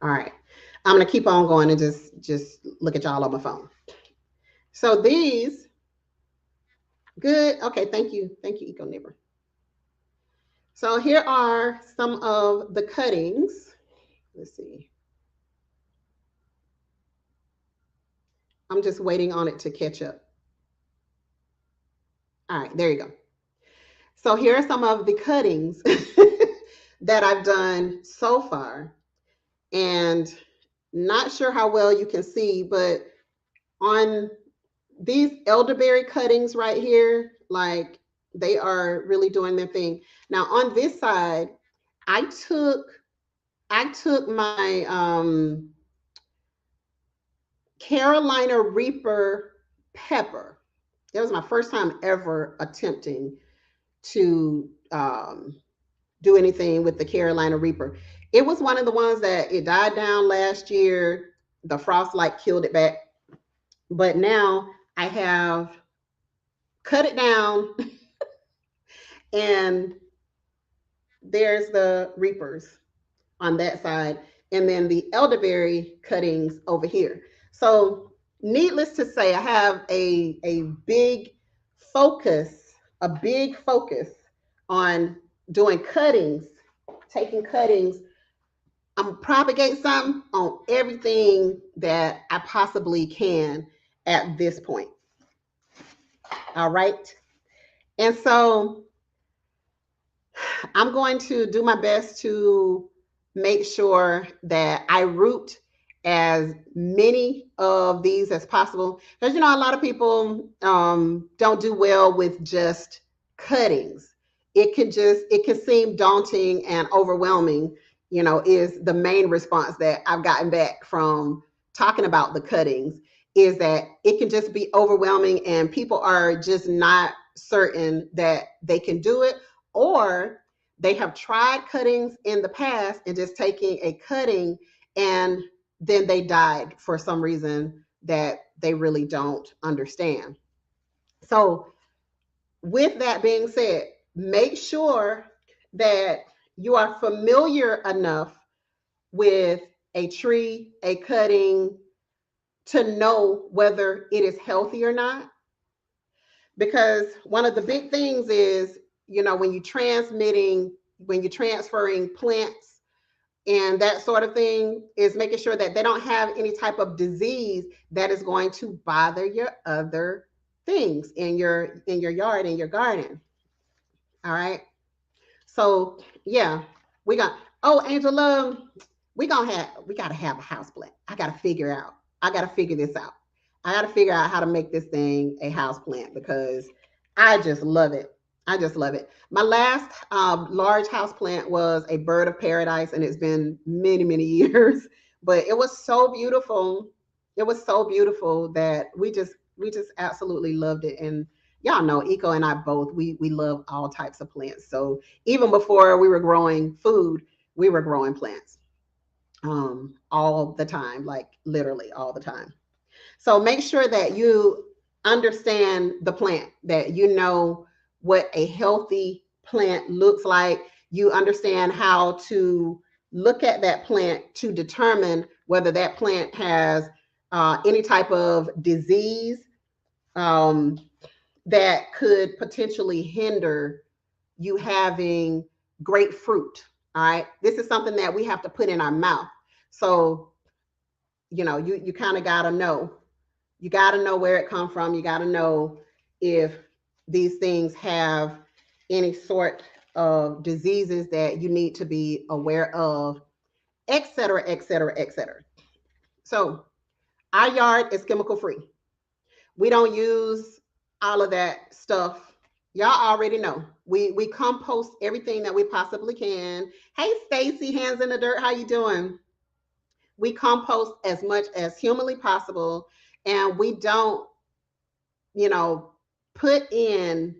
All right, I'm gonna keep on going and just look at y'all on my phone. So these, good. Okay, thank you, Eco Neighbor. So here are some of the cuttings. Let's see. I'm just waiting on it to catch up. All right, there you go. So here are some of the cuttings that I've done so far. And not sure how well you can see, but on these elderberry cuttings right here, like they are really doing their thing. Now on this side, I took my Carolina Reaper pepper. It was my first time ever attempting to do anything with the Carolina Reaper. It was one of the ones that it died down last year. The frost like killed it back. But now I have cut it down and there's the Reapers on that side, and then the elderberry cuttings over here. So, needless to say, I have a focus, big focus on doing cuttings, taking cuttings. I'm propagating something on everything that I possibly can at this point. All right. And so I'm going to do my best to make sure that I root as many of these as possible. Because, you know, a lot of people don't do well with just cuttings. It can seem daunting and overwhelming, you know, is the main response that I've gotten back from talking about the cuttings, is that it can just be overwhelming and people are just not certain that they can do it, or they have tried cuttings in the past and just taking a cutting and then they died for some reason that they really don't understand. So, with that being said, make sure that you are familiar enough with a tree, a cutting, to know whether it is healthy or not. Because one of the big things is, you know, when you're transferring plants and that sort of thing, is making sure that they don't have any type of disease that is going to bother your other things in your yard, in your garden. All right. So yeah, we got, oh, Angel Love, we gotta have a house plant. I gotta figure this out. I gotta figure out how to make this thing a house plant because I just love it. I just love it. My last large house plant was a bird of paradise, and it's been many, many years. But it was so beautiful. It was so beautiful that we just absolutely loved it. And y'all know, Eco and I both, we love all types of plants. So even before we were growing food, we were growing plants all the time, like literally all the time. So make sure that you understand the plant, that you know what a healthy plant looks like. You understand how to look at that plant to determine whether that plant has any type of disease um, that could potentially hinder you having great fruit. All right. This is something that we have to put in our mouth. So, you know, you kind of got to know. You got to know where it come from. You got to know if these things have any sort of diseases that you need to be aware of, et cetera, et cetera, et cetera. So our yard is chemical free. We don't use all of that stuff. Y'all already know. We compost everything that we possibly can. Hey Stacy, hands in the dirt, how you doing? We compost as much as humanly possible, and we don't, you know, put in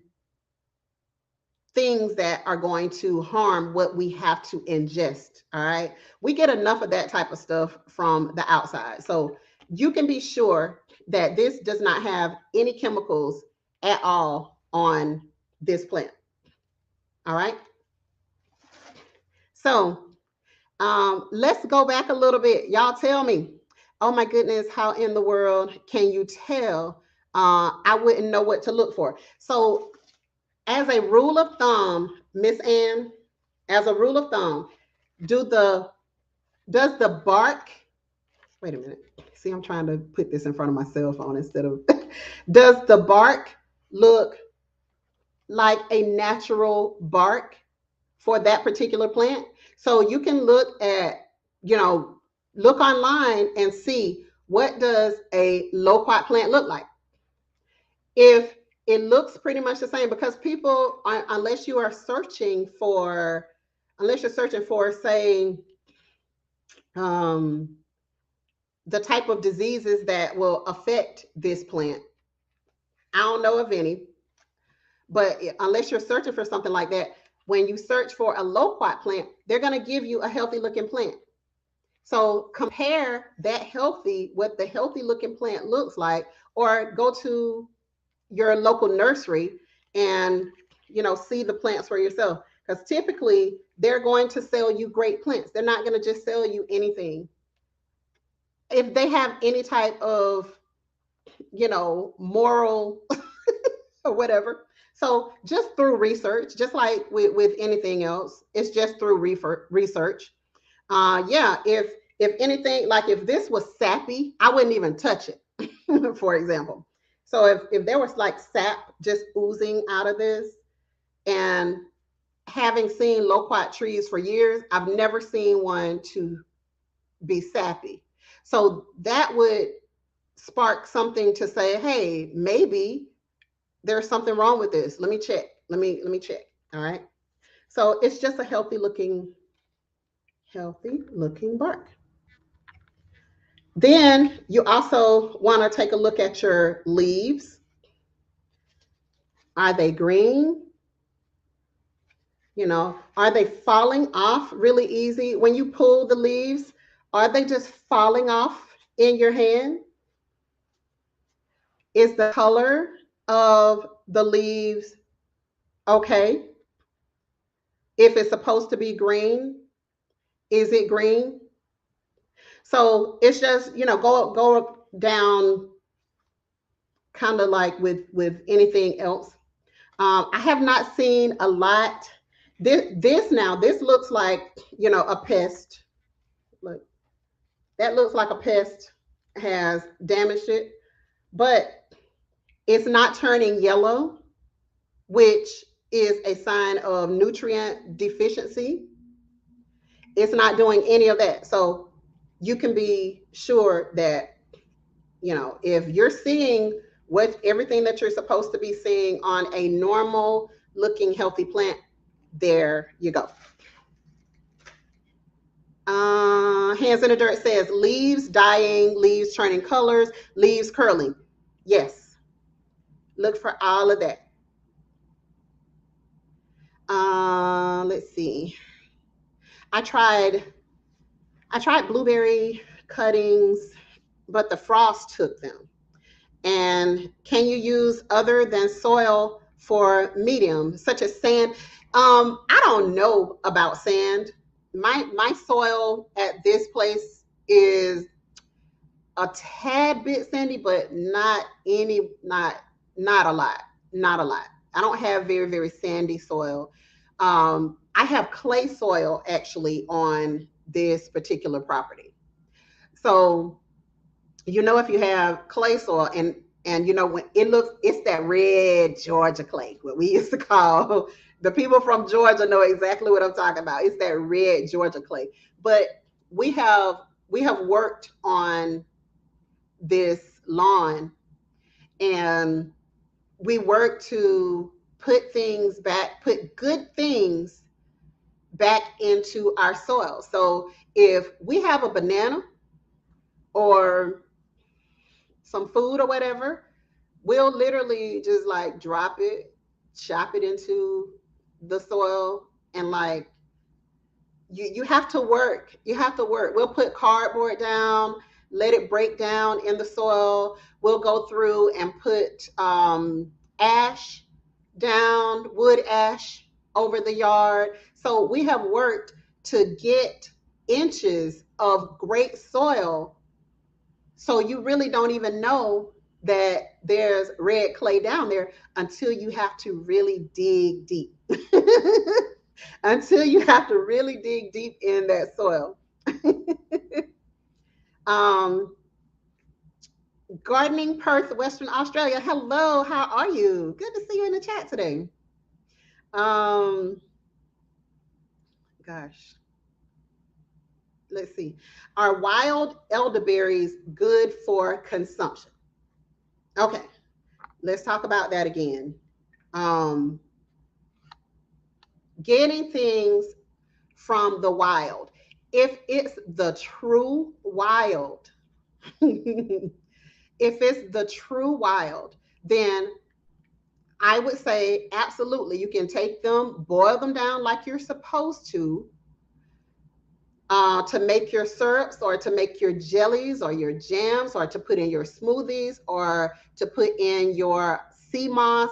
things that are going to harm what we have to ingest. All right. We get enough of that type of stuff from the outside. So you can be sure that this does not have any chemicals at all on this plant. All right. So let's go back a little bit. Y'all tell me, oh my goodness, how in the world can you tell? I wouldn't know what to look for. So as a rule of thumb, Miss Ann, as a rule of thumb, does the bark, wait a minute. See, I'm trying to put this in front of my cell phone instead of, does the bark look like a natural bark for that particular plant? So you can look at, you know, look online and see what does a loquat plant look like. If it looks pretty much the same, because people, unless you are searching for, unless you're searching for, say, um, the type of diseases that will affect this plant, I don't know of any, but unless you're searching for something like that, when you search for a loquat plant, they're going to give you a healthy looking plant. So compare that healthy, what the healthy looking plant looks like, or go to your local nursery and, you know, see the plants for yourself. Because typically they're going to sell you great plants. They're not going to just sell you anything. If they have any type of, you know, moral or whatever. So just through research, just like with anything else, it's just through research. Yeah, if anything, like if this was sappy, I wouldn't even touch it, for example. So if there was like sap just oozing out of this, and having seen loquat trees for years, I've never seen one to be sappy. So that would spark something to say, hey, maybe there's something wrong with this. Let me check. Let me check. All right. So it's just a healthy looking bark. Then you also want to take a look at your leaves. Are they green? You know, are they falling off really easy? When you pull the leaves, are they just falling off in your hand? Is the color of the leaves okay? If it's supposed to be green, is it green? So it's just, you know, go down kind of like with anything else. I have not seen a lot. This looks like, you know, a pest. Look, that looks like a pest has damaged it, but it's not turning yellow, which is a sign of nutrient deficiency. It's not doing any of that. So you can be sure that, you know, if you're seeing what everything that you're supposed to be seeing on a normal looking healthy plant, there you go. Hands in the Dirt says leaves dying, leaves turning colors, leaves curling. Yes, look for all of that. Let's see. I tried blueberry cuttings, but the frost took them. And can you use other than soil for medium, such as sand? I don't know about sand. My soil at this place is a tad bit sandy, but not a lot. Not a lot. I don't have very sandy soil. I have clay soil actually on this particular property. So you know, if you have clay soil, and you know, when it looks, it's that red Georgia clay, what we used to call, the people from Georgia know exactly what I'm talking about. It's that red Georgia clay. But we have worked on this lawn, and we work to put things back, put good things back into our soil. So if we have a banana or some food or whatever, we'll literally just like drop it, chop it into the soil, and like you have to work. You have to work. We'll put cardboard down, let it break down in the soil. We'll go through and put ash down, wood ash over the yard. So we have worked to get inches of great soil, so you really don't even know that there's red clay down there until you have to really dig deep. until you have to really dig deep in that soil. um, Gardening Perth, Western Australia. Hello, how are you? Good to see you in the chat today. Um, Gosh, let's see. Are wild elderberries good for consumption? Okay, let's talk about that again. Um, Getting things from the wild. If it's the true wild, if it's the true wild, then I would say absolutely you can take them, boil them down like you're supposed to make your syrups or to make your jellies or your jams or to put in your smoothies or to put in your sea moss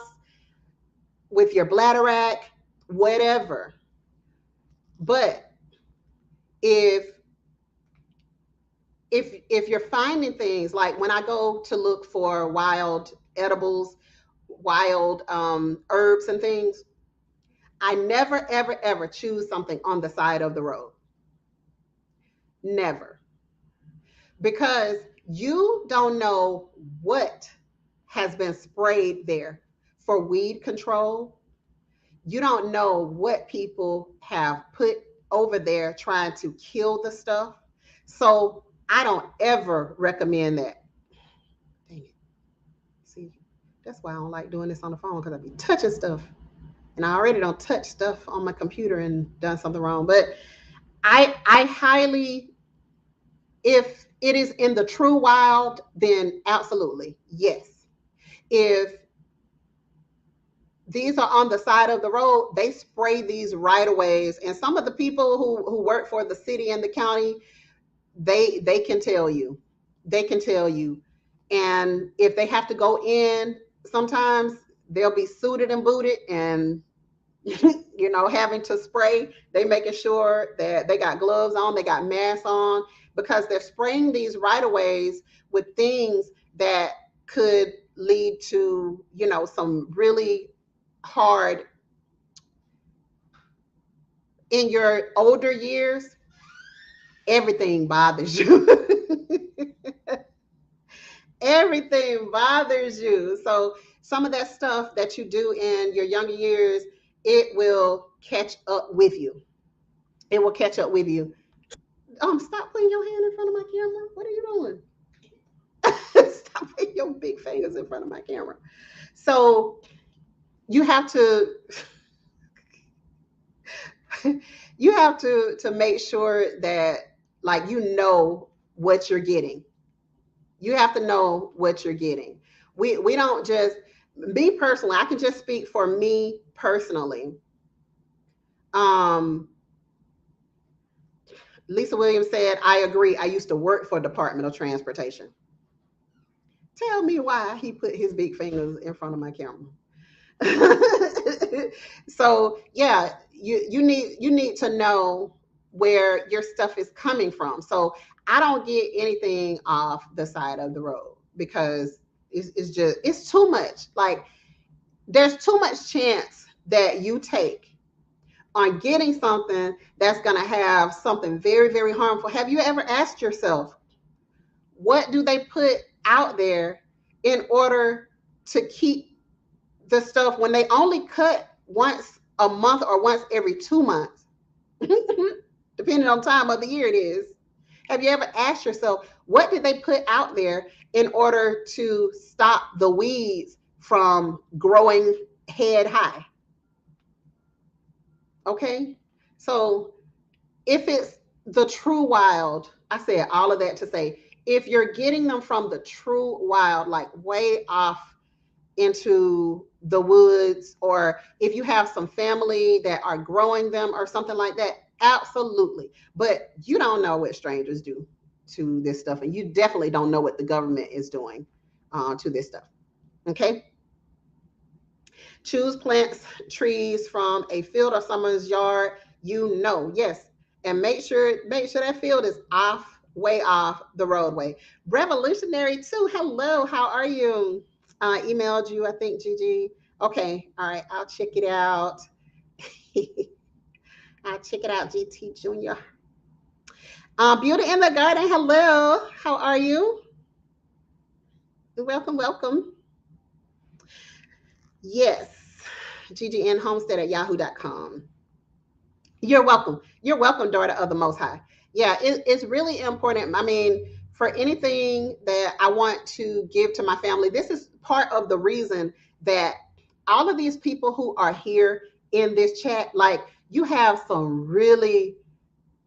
with your bladderwrack, whatever. But if if you're finding things like when I go to look for wild edibles, wild herbs and things, I never ever ever choose something on the side of the road. Never. Because you don't know what has been sprayed there for weed control. You don't know what people have put over there trying to kill the stuff. So I don't ever recommend that. Dang it. See, that's why I don't like doing this on the phone because I be touching stuff. And I already don't touch stuff on my computer and done something wrong. But I highly, if it is in the true wild, then absolutely, yes. If these are on the side of the road, they spray these right of ways. And some of the people who work for the city and the county, they can tell you. They can tell you. And if they have to go in, sometimes they'll be suited and booted and having to spray. They making sure that they got gloves on, they got masks on, because they're spraying these right of ways with things that could lead to, some really hard in your older years, everything bothers you. Everything bothers you. So some of that stuff that you do in your younger years, it will catch up with you. It will catch up with you. Stop putting your hand in front of my camera. What are you doing? Stop putting your big fingers in front of my camera. So you have to you have to make sure that like what you're getting. You have to know what you're getting. We don't just me personally, I can just speak for me personally. Um Lisa Williams said, I agree. I used to work for Department of Transportation. Tell me why he put his big fingers in front of my camera. So yeah, you need to know where your stuff is coming from. So I don't get anything off the side of the road because it's too much. Like there's too much chance that you take on getting something that's going to have something very, very harmful. Have you ever asked yourself, what do they put out there in order to keep the stuff when they only cut once a month or once every 2 months, depending on time of the year it is? Have you ever asked yourself, what did they put out there in order to stop the weeds from growing head high? Okay. So if it's the true wild, I said all of that to say, if you're getting them from the true wild, like way off into the woods, or if you have some family that are growing them or something like that, absolutely. But you don't know what strangers do to this stuff, and you definitely don't know what the government is doing to this stuff. Okay. Choose plants, trees from a field or someone's yard. Yes, and make sure that field is off, way off the roadway. Revolutionary too. Hello, how are you? Emailed you, I think, Gigi. Okay, all right, I'll check it out. Check it out, GT Junior. Beauty in the Garden, hello. How are you? Welcome, welcome. Yes, GGN Homestead at yahoo.com. You're welcome. You're welcome, daughter of the Most High. Yeah, it's really important. I mean, for anything that I want to give to my family, this is part of the reason that all of these people who are here in this chat, like you have some really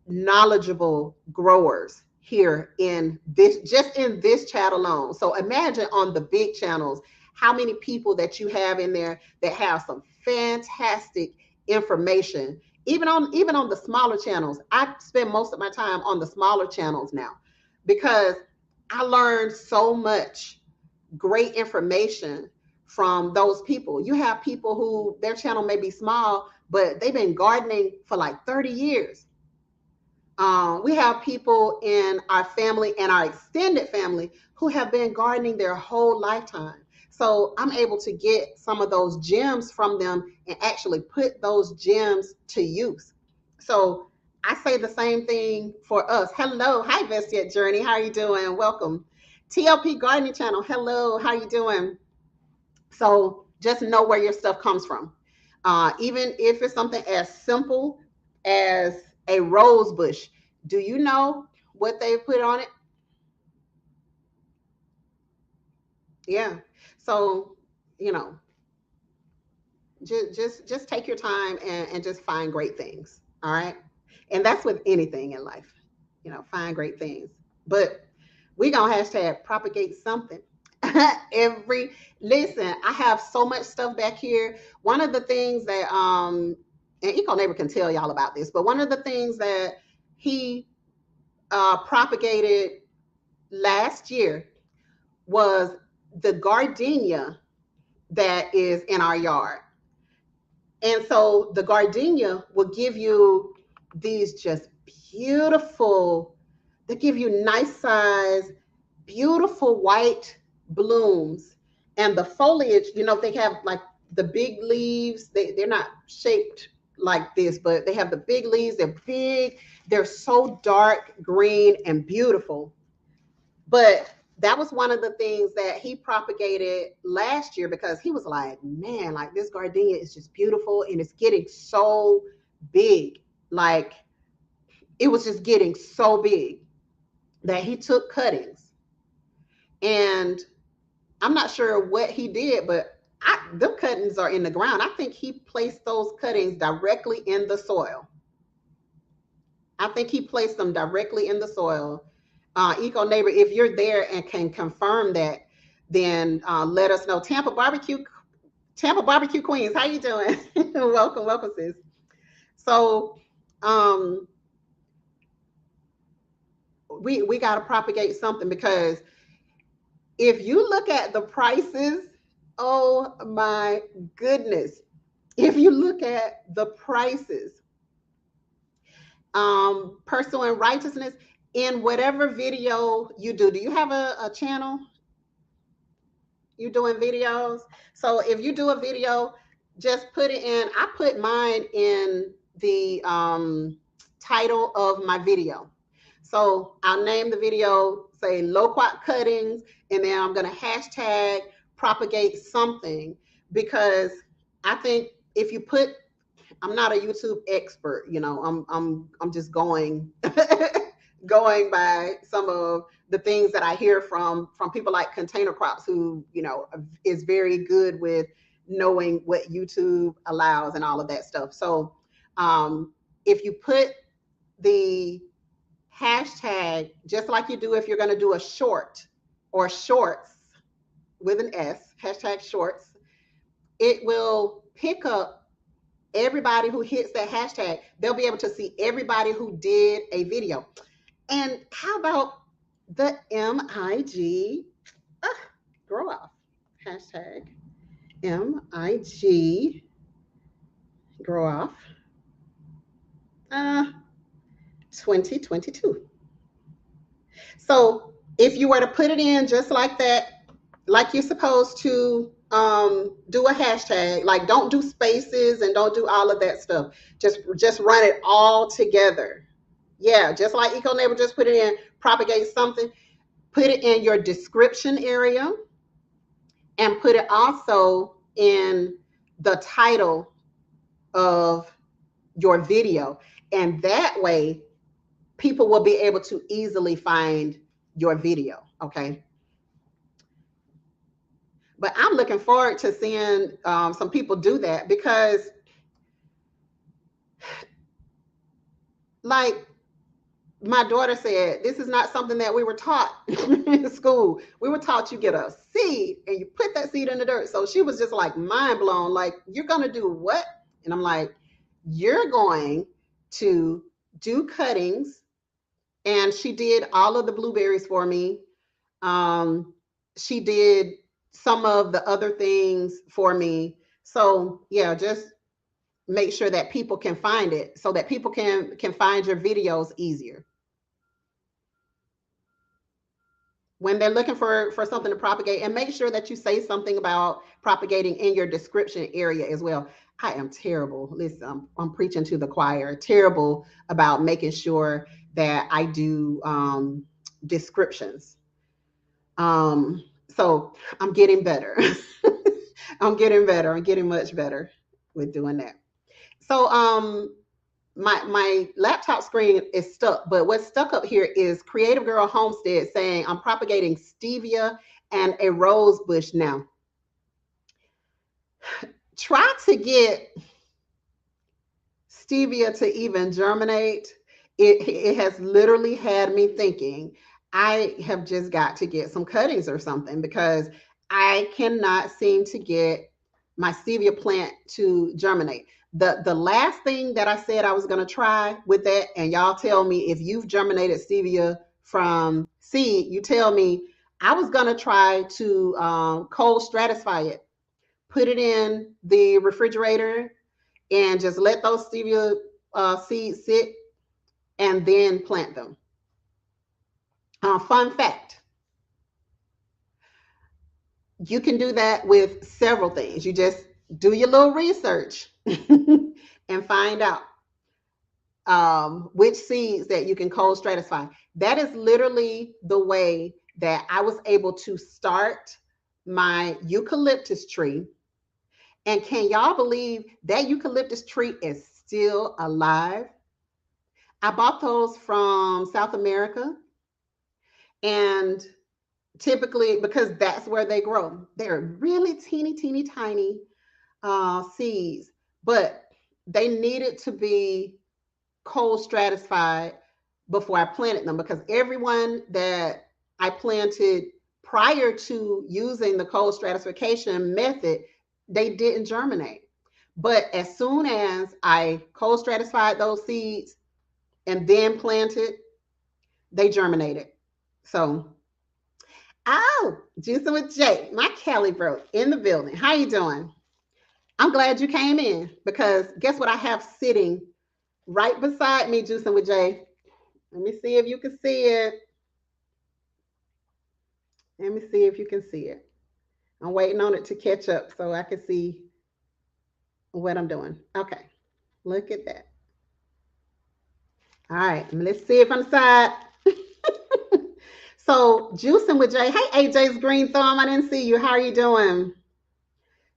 knowledgeable growers here in this, just in this chat alone. So imagine on the big channels how many people that you have in there that have some fantastic information. Even on the smaller channels, I spend most of my time on the smaller channels now because I learned so much great information from those people. You have people who their channel may be small, but they've been gardening for like 30 years. We have people in our family and our extended family who have been gardening their whole lifetime. So I'm able to get some of those gems from them and actually put those gems to use. So I say the same thing for us. Hello. Hi, Vestia Journey. How are you doing? Welcome. TLP Gardening Channel. Hello. How are you doing? So just know where your stuff comes from. Even if it's something as simple as a rose bush, do you know what they put on it? Yeah. So, you know, just take your time and just find great things. All right. And that's with anything in life, find great things. But we gonna hashtag propagate something. Listen, I have so much stuff back here. One of the things that and Eco Neighbor can tell y'all about this, but one of the things that he propagated last year was the gardenia that is in our yard. And so the gardenia will give you these just beautiful, they give you nice size, beautiful white blooms. And the foliage, they have like the big leaves. They're not shaped like this, but they have the big leaves. They're big. They're so dark green and beautiful. But that was one of the things that he propagated last year because he was like, man, like this gardenia is just beautiful and it's getting so big. Like it was just getting so big that he took cuttings. And I'm not sure what he did, but the cuttings are in the ground. I think he placed those cuttings directly in the soil. I think he placed them directly in the soil. Eco Neighbor, if you're there and can confirm that, then let us know. Tampa Barbecue Queens, how you doing? welcome, sis. So we got to propagate something because if you look at the prices, oh my goodness. If you look at the prices, Personal and Righteousness, in whatever video you do you have a channel? You're doing videos? So if you do a video, just put it in. I put mine in the title of my video. So I'll name the video, say Loquat cuttings, and then I'm going to hashtag propagate something, because I think if you put, I'm not a YouTube expert, I'm just going going by some of the things that I hear from people like Container Crops, who, is very good with knowing what YouTube allows and all of that stuff. So if you put the hashtag, just like you do if you're going to do a short or shorts with an S, hashtag shorts, it will pick up everybody who hits that hashtag. They'll be able to see everybody who did a video. And how about the MIG grow off? Hashtag MIG grow off 2022. So if you were to put it in just like that, like you're supposed to, do a hashtag. Like, don't do spaces and don't do all of that stuff. Just run it all together. Yeah, just like Eco Neighbor, just put it in propagate something. Put it in your description area and put it also in the title of your video. And that way, people will be able to easily find your video. Okay. But I'm looking forward to seeing some people do that, because, like my daughter said, this is not something that we were taught in school. We were taught you get a seed and you put that seed in the dirt. So she was just like mind blown, like, you're going to do what? And I'm like, you're going to do cuttings. And she did all of the blueberries for me. She did some of the other things for me. So yeah, just make sure that people can find it so that people can find your videos easier. When they're looking for something to propagate, and make sure that you say something about propagating in your description area as well. I am terrible. Listen, I'm preaching to the choir. Terrible about making sure that I do descriptions. So I'm getting better. I'm getting better. I'm getting much better with doing that. So my laptop screen is stuck, but what's stuck up here is Creative Girl Homestead saying, I'm propagating stevia and a rose bush now. Try to get stevia to even germinate. It has literally had me thinking I have just got to get some cuttings or something, because I cannot seem to get my stevia plant to germinate. The last thing that I said I was going to try with that, and y'all tell me if you've germinated stevia from seed, you tell me. I was going to try to cold stratify it, put it in the refrigerator, and just let those stevia seeds sit and then plant them. Fun fact, you can do that with several things. You just do your little research and find out which seeds that you can cold stratify. That is literally the way that I was able to start my eucalyptus tree. And can y'all believe that eucalyptus tree is still alive? I bought those from South America, and typically, because that's where they grow, they're really teeny tiny seeds, but they needed to be cold stratified before I planted them, because everyone that I planted prior to using the cold stratification method, they didn't germinate. But as soon as I cold stratified those seeds and then planted, they germinated. So, oh, Juicing with Jay, my Cali bro in the building. How you doing? I'm glad you came in, because guess what I have sitting right beside me, Juicing with Jay. Let me see if you can see it. Let me see if you can see it. I'm waiting on it to catch up so I can see what I'm doing. Okay, look at that. All right, let's see if I'm side. So, Juicing with Jay. Hey, AJ's Green Thumb. I didn't see you. How are you doing?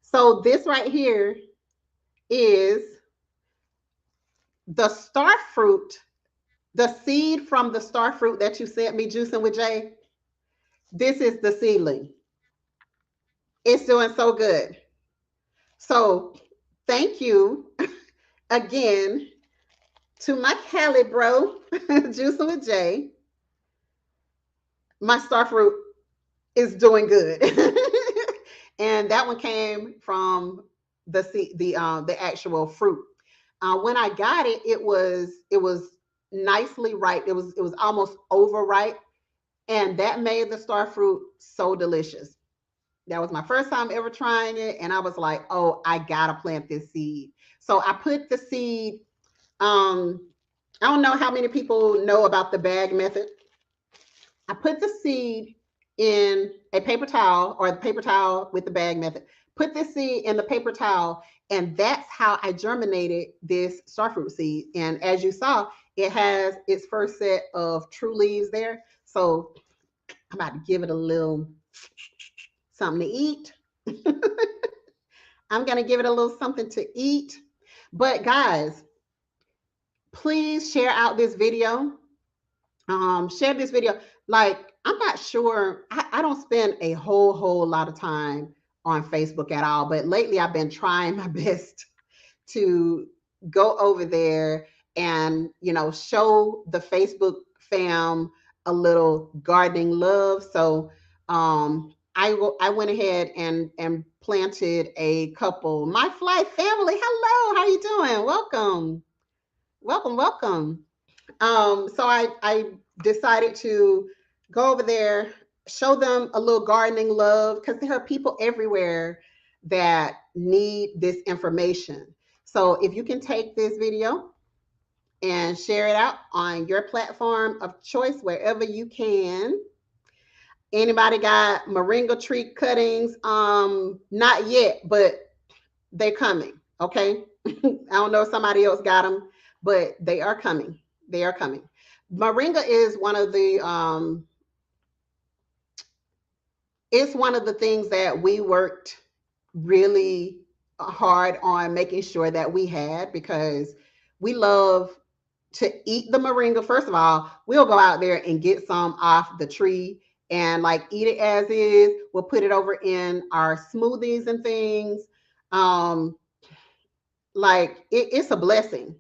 So, this right here is the star fruit, the seed from the star fruit that you sent me, Juicing with Jay. This is the seedling. It's doing so good. So, thank you again to my Cali bro, Juicing with Jay. My star fruit is doing good. And that one came from the actual fruit. When I got it, it was nicely ripe. It was almost overripe, and that made the star fruit so delicious. That was my first time ever trying it, and I was like, oh, I gotta plant this seed. So I put the seed. I don't know how many people know about the bag method. I put the seed in a paper towel, or the paper towel with the bag method. put this seed in the paper towel, and that's how I germinated this starfruit seed. And as you saw, it has its first set of true leaves there. So I'm about to give it a little something to eat. I'm going to give it a little something to eat. But guys, please share out this video. Share this video. Like, I'm not sure. I don't spend a whole lot of time on Facebook at all. But lately, I've been trying my best to go over there and, show the Facebook fam a little gardening love. So I went ahead and planted a couple. My Fly family, hello, how you doing? Welcome, welcome, welcome. So I decided to go over there, show them a little gardening love, because there are people everywhere that need this information. So if you can take this video and share it out on your platform of choice, wherever you can. Anybody got moringa tree cuttings? Not yet, but they're coming. Okay. I don't know if somebody else got them, but they are coming. They are coming. Moringa is one of the it's one of the things that we worked really hard on making sure that we had, because we love to eat the moringa. First of all, we'll go out there and get some off the tree and like eat it as is. We'll put it over in our smoothies and things. Like it's a blessing.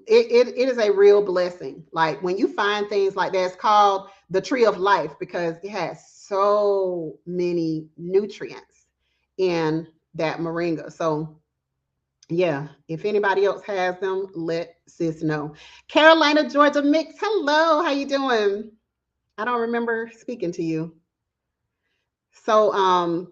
It is a real blessing. Like when you find things like that, it's called the tree of life because it has so many nutrients in that moringa. So yeah, if anybody else has them, let sis know. Carolina, Georgia mix. Hello, how you doing? I don't remember speaking to you. So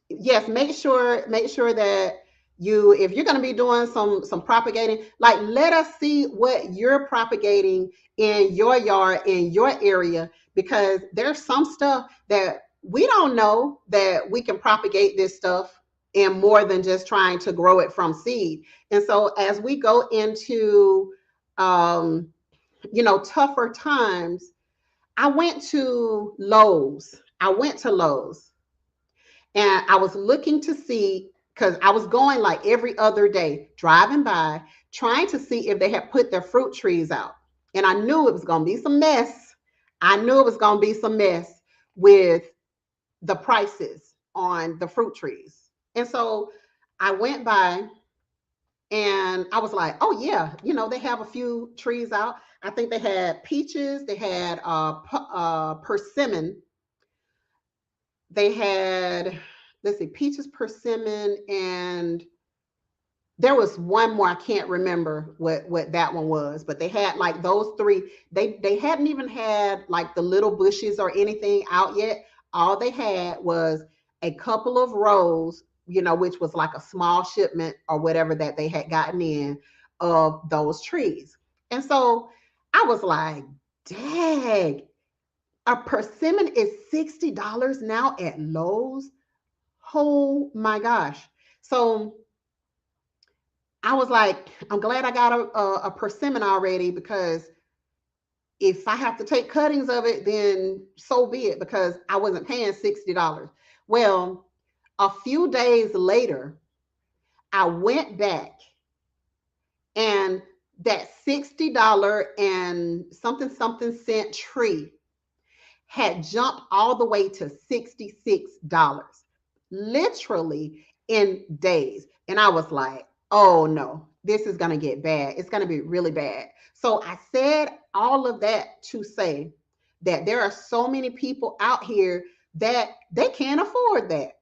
yes, make sure that you, if you're going to be doing some propagating, like let us see what you're propagating in your yard, in your area, because there's some stuff that we don't know that we can propagate this stuff in more than just trying to grow it from seed. And so as we go into tougher times, I went to Lowe's. And I was looking to see, because I was going like every other day, driving by, trying to see if they had put their fruit trees out. And I knew it was going to be some mess. I knew it was going to be some mess with the prices on the fruit trees. And so I went by and I was like, oh, yeah, they have a few trees out. I think they had peaches, they had persimmon, they had, let's see, peaches, persimmon, and there was one more. I can't remember what that one was, but they had like those three. They hadn't even had like the little bushes or anything out yet. All they had was a couple of rows, which was like a small shipment or whatever that they had gotten in of those trees. And so I was like, dang, a persimmon is $60 now at Lowe's. Oh my gosh. So I was like, I'm glad I got a persimmon already, because if I have to take cuttings of it, then so be it, because I wasn't paying $60. Well, a few days later, I went back and that $60 and something cent tree had jumped all the way to $66, literally in days. And I was like, oh no, this is going to get bad. It's going to be really bad. So I said all of that to say that there are so many people out here that they can't afford that.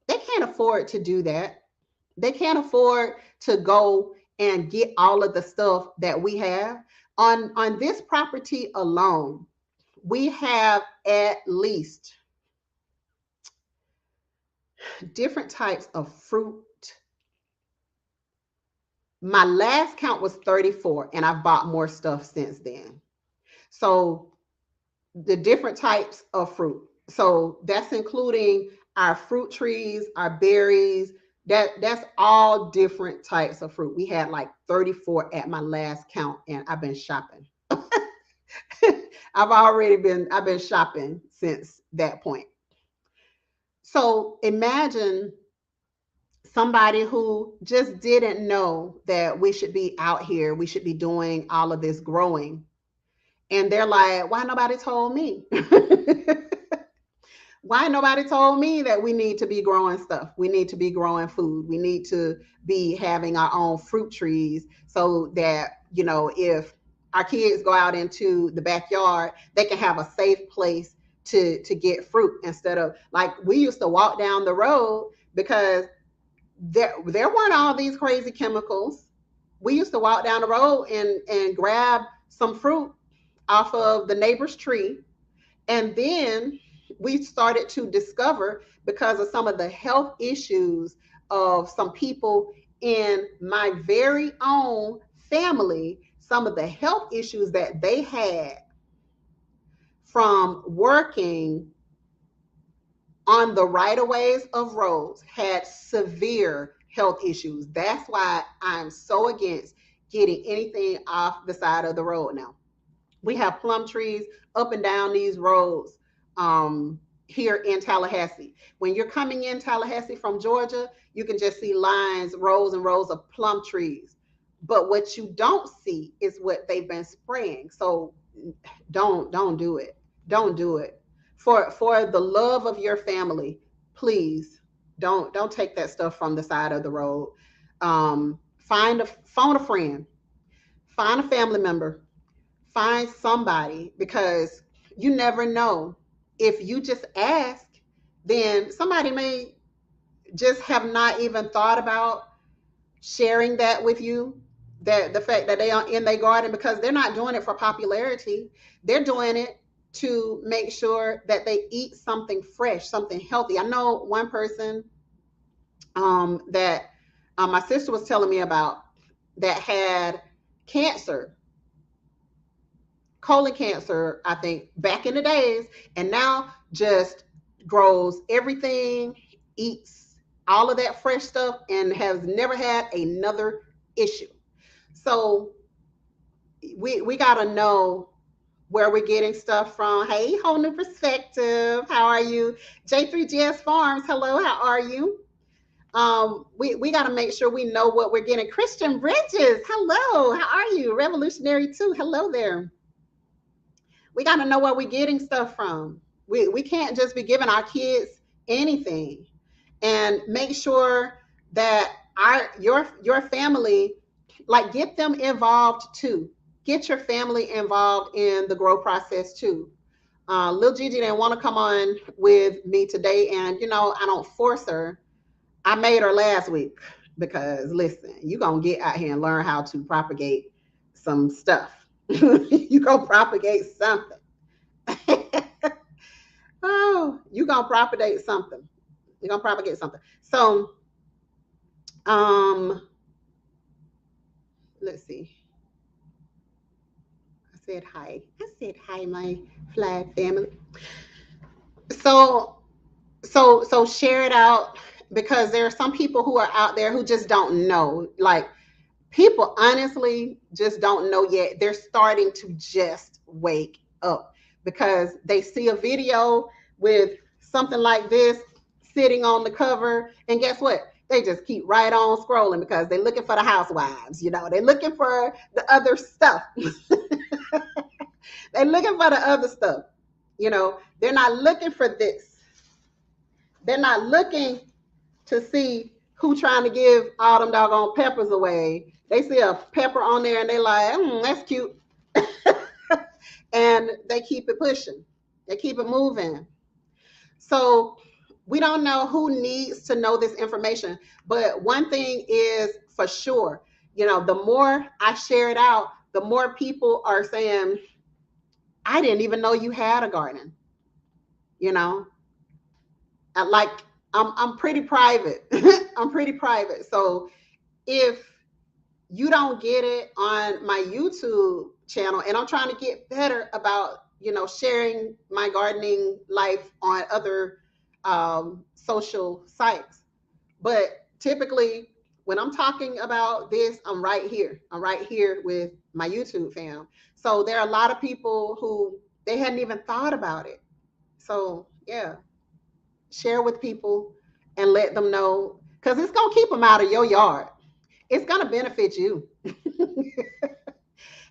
They can't afford to do that. They can't afford to go and get all of the stuff that we have. On this property alone, we have at least different types of fruit. My last count was 34, and I've bought more stuff since then. So the different types of fruit. So that's including our fruit trees, our berries, that's all different types of fruit. We had like 34 at my last count, and I've been shopping. I've been shopping since that point. So imagine somebody who just didn't know that we should be out here, we should be doing all of this growing. And they're like, why nobody told me? Why nobody told me that we need to be growing stuff? We need to be growing food. We need to be having our own fruit trees so that, if our kids go out into the backyard, they can have a safe place to get fruit instead of like we used to walk down the road because there weren't all these crazy chemicals. We used to walk down the road and grab some fruit off of the neighbor's tree. And then we started to discover, because of some of the health issues of some people in my very own family, some of the health issues that they had from working on the right of ways of roads, had severe health issues. That's why I'm so against getting anything off the side of the road now. We have plum trees up and down these roads here in Tallahassee. When you're coming in Tallahassee from Georgia, you can just see lines, rows and rows of plum trees. But what you don't see is what they've been spraying. So don't do it. Don't do it. For the love of your family, please don't take that stuff from the side of the road. Phone a friend, find a family member, find somebody, because you never know. If you just ask, then somebody may just have not even thought about sharing that with you, that the fact that they are in their garden, because they're not doing it for popularity. They're doing it to make sure that they eat something fresh, something healthy. I know one person that my sister was telling me about that had cancer, colon cancer, I think, back in the days, and now just grows everything, eats all of that fresh stuff, and has never had another issue. So we got to know where we're getting stuff from. Hey, whole new perspective. How are you? J3GS Farms. Hello, how are you? We got to make sure we know what we're getting. Christian Bridges. Hello, how are you? Revolutionary too. Hello there. We got to know where we're getting stuff from. We can't just be giving our kids anything. And make sure that your family, like, get them involved too. Get your family involved in the grow process too. Lil Gigi didn't want to come on with me today, and I don't force her. I made her last week because listen, you gonna get out here and learn how to propagate some stuff. You gonna propagate something. Oh, you gonna propagate something. You're gonna propagate something. So, let's see. I said hi. I said hi, my flag family. So share it out, because there are some people who are out there who just don't know. Like, people honestly just don't know yet. They're starting to just wake up because they see a video with something like this sitting on the cover, and guess what? They just keep right on scrolling because they're looking for the housewives. They're looking for the other stuff. They're looking for the other stuff. They're not looking for this. They're not looking to see who trying to give all them doggone peppers away. They see a pepper on there and they like, that's cute. And they keep it pushing. They keep it moving. So we don't know who needs to know this information. But one thing is for sure, the more I share it out, the more people are saying, I didn't even know you had a garden. Like, I'm pretty private. I'm pretty private. So if you don't get it on my YouTube channel, and I'm trying to get better about, sharing my gardening life on other social sites. But typically, when I'm talking about this, I'm right here. I'm right here with my YouTube fam. So there are a lot of people who they hadn't even thought about it. So yeah, share with people and let them know because it's gonna keep them out of your yard. It's gonna benefit you.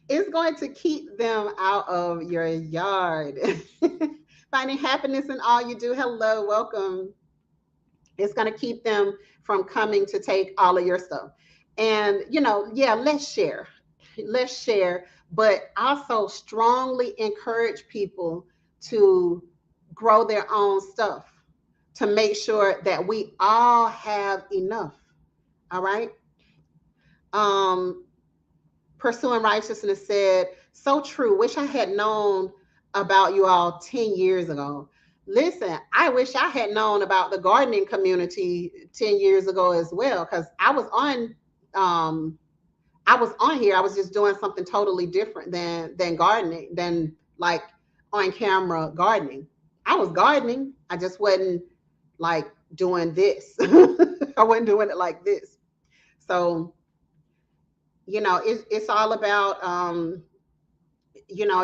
It's going to keep them out of your yard. Finding happiness in all you do. Hello, welcome. It's going to keep them from coming to take all of your stuff. And, yeah, let's share. Let's share, but also strongly encourage people to grow their own stuff to make sure that we all have enough. All right. Um, Pursuing Righteousness said, so true. Wish I had known about you all 10 years ago. Listen, I wish I had known about the gardening community 10 years ago as well, because I was on here. I was just doing something totally different than gardening, than like on camera gardening. I was gardening. I just wasn't like doing this. I wasn't doing it like this. So it's all about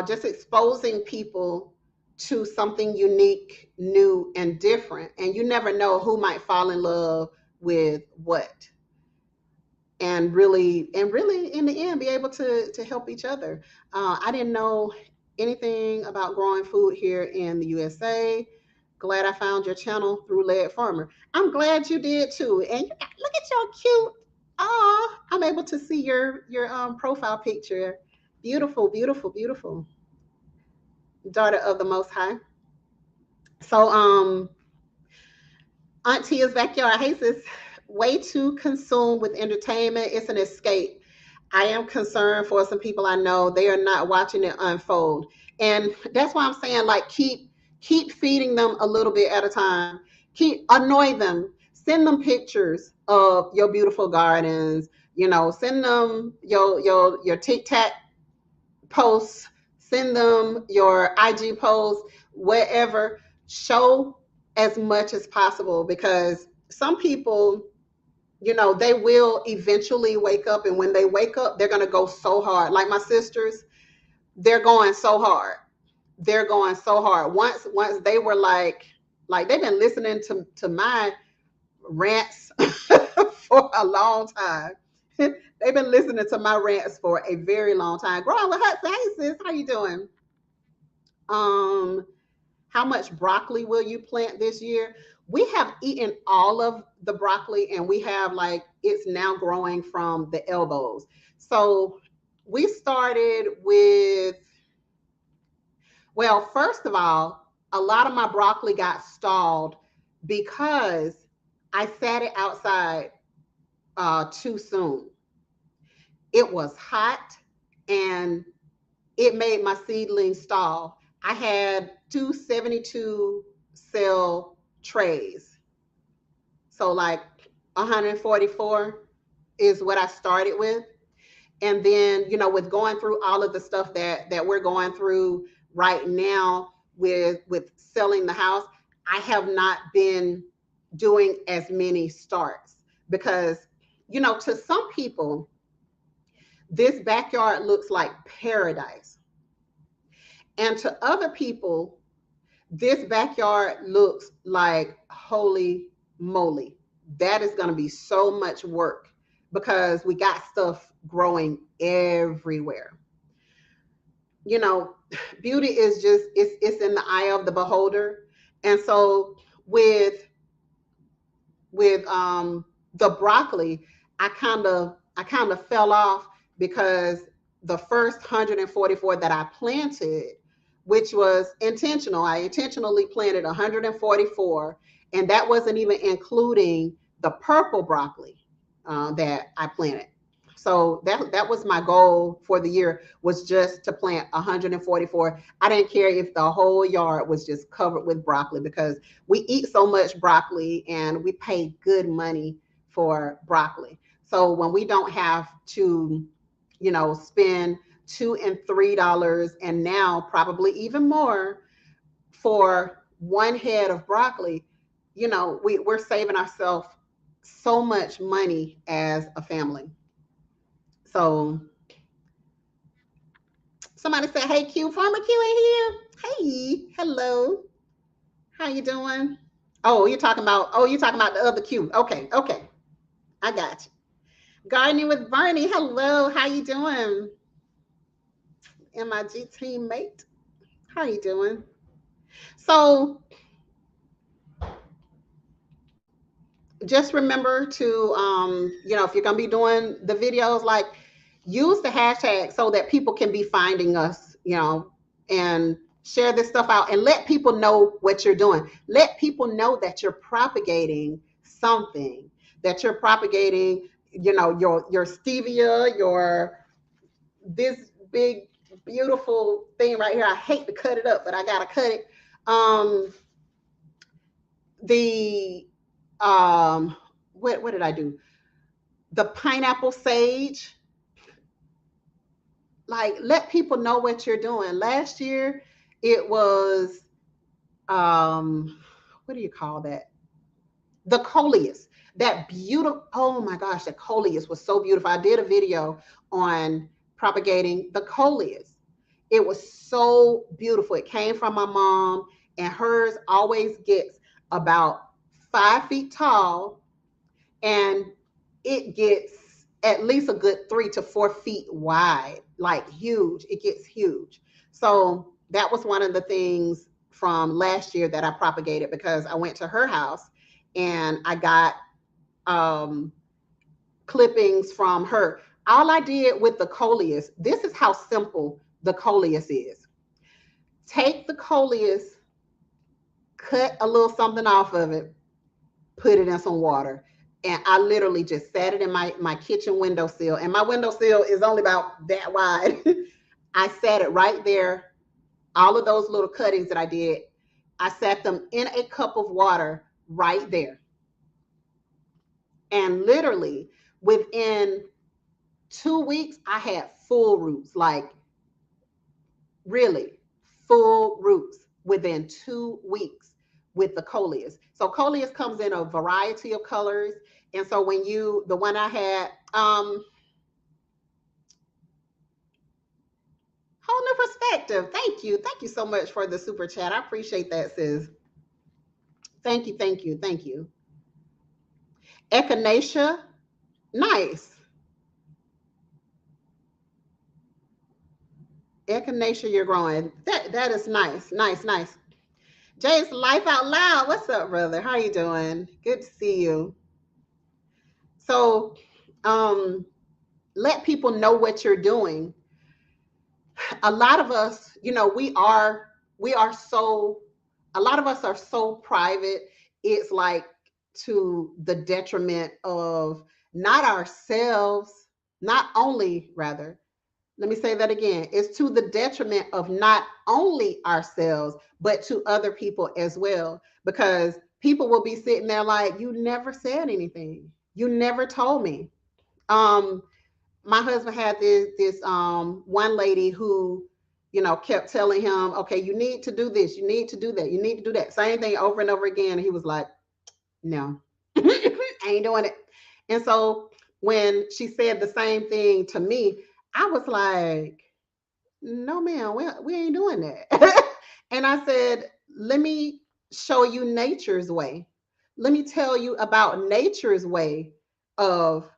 just exposing people to something unique, new, and different. And you never know who might fall in love with what. And really in the end be able to help each other. I didn't know anything about growing food here in the USA. Glad I found your channel through Led Farmer. I'm glad you did too. And look at your cute. Oh, I'm able to see your profile picture. Beautiful, beautiful, beautiful. Daughter of the Most High. So Auntie's backyard. Hey sis, way too consumed with entertainment. It's an escape. I am concerned for some people I know. They are not watching it unfold. And that's why I'm saying, like, keep feeding them a little bit at a time. Keep annoy them. Send them pictures of your beautiful gardens. Send them your TikTok posts. Send them your IG posts, whatever. Show as much as possible, because some people, they will eventually wake up, and when they wake up, they're going to go so hard. Like my sisters, they're going so hard. They're going so hard. Once they were like they've been listening to my rants for a long time. They've been listening to my rants for a very long time. Growing with Hudson. Hey sis, how you doing? How much broccoli will you plant this year? We have eaten all of the broccoli, and we have it's now growing from the elbows. So we started with, well, first of all, a lot of my broccoli got stalled because I sat it outside too soon. It was hot and it made my seedlings stall. I had 272 cell trays. So 144 is what I started with. And then, with going through all of the stuff that we're going through right now with selling the house, I have not been doing as many starts because, to some people, this backyard looks like paradise. And to other people, this backyard looks like holy moly. That is going to be so much work because we got stuff growing everywhere. Beauty is just it's in the eye of the beholder. And so with the broccoli, I kind of fell off because the first 144 that I planted, which was intentional, I intentionally planted 144, and that wasn't even including the purple broccoli that I planted. So that was my goal for the year, was just to plant 144. I didn't care if the whole yard was just covered with broccoli, because we eat so much broccoli and we pay good money for broccoli. So when we don't have to, spend $2 and $3 and now probably even more for one head of broccoli, we're saving ourselves so much money as a family. So somebody said, "Hey Q, Farmer Q in here. Hey, hello. How you doing?" Oh, you're talking about the other Q. Okay, okay. I got you. Gardening with Bernie. Hello. How you doing? MIG teammate. How you doing? So just remember to if you're gonna be doing the videos, like use the hashtag so that people can be finding us, and share this stuff out and let people know what you're doing. Let people know that you're propagating something, that you're propagating, your stevia, your this big beautiful thing right here. I hate to cut it up, but I gotta cut it. The what did I do? The pineapple sage. Like, let people know what you're doing. Last year it was what do you call that? The coleus. That beautiful, oh my gosh, the coleus was so beautiful. I did a video on propagating the coleus. It was so beautiful. It came from my mom, and hers always gets about 5 feet tall, and it gets at least a good 3 to 4 feet wide, like huge. It gets huge. So that was one of the things from last year that I propagated, because I went to her house and I got clippings from her. All I did with the coleus, this is how simple the coleus is. Take the coleus, cut a little something off of it, put it in some water. And I literally just sat it in my kitchen windowsill. And my windowsill is only about that wide. I sat it right there. All of those little cuttings that I did, I sat them in a cup of water right there. And literally within 2 weeks, I had full roots, like really full roots within 2 weeks with the coleus. So coleus comes in a variety of colors. And so the one I had, whole new perspective. Thank you. Thank you so much for the super chat. I appreciate that, sis. Thank you, thank you, thank you. Echinacea, nice. Echinacea you're growing. That is nice, nice, nice. Jay's Life Out Loud. What's up, brother? How you doing? Good to see you. So, let people know what you're doing. A lot of us, we are so, a lot of us are so private. It's like to the detriment of not ourselves, not only rather, let me say that again. It's to the detriment of not only ourselves, but to other people as well. Because people will be sitting there like, you never said anything. You never told me. Um, my husband had this one lady who, kept telling him, okay, you need to do this, you need to do that, you need to do that. Same thing over and over again. And he was like, no, I ain't doing it. And so when she said the same thing to me, I was like, no, ma'am, we ain't doing that. And I said, let me show you nature's way. Let me tell you about nature's way of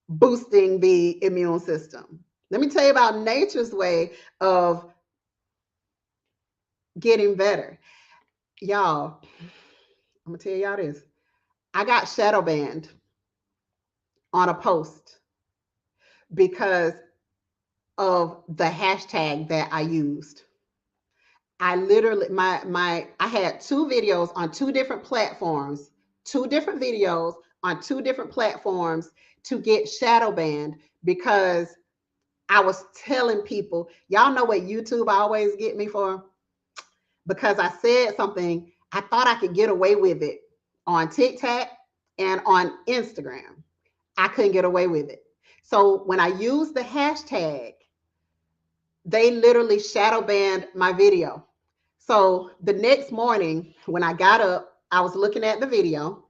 boosting the immune system. Let me tell you about nature's way of getting better. Y'all, I'm gonna tell y'all this. I got shadow banned on a post because of the hashtag that I used. I literally I had 2 videos on 2 different platforms, 2 different videos on 2 different platforms to get shadow banned because I was telling people, y'all know what YouTube always get me for? Because I said something, I thought I could get away with it on TikTok and on Instagram. I couldn't get away with it. So when I used the hashtag, they literally shadow banned my video. So the next morning when I got up, I was looking at the video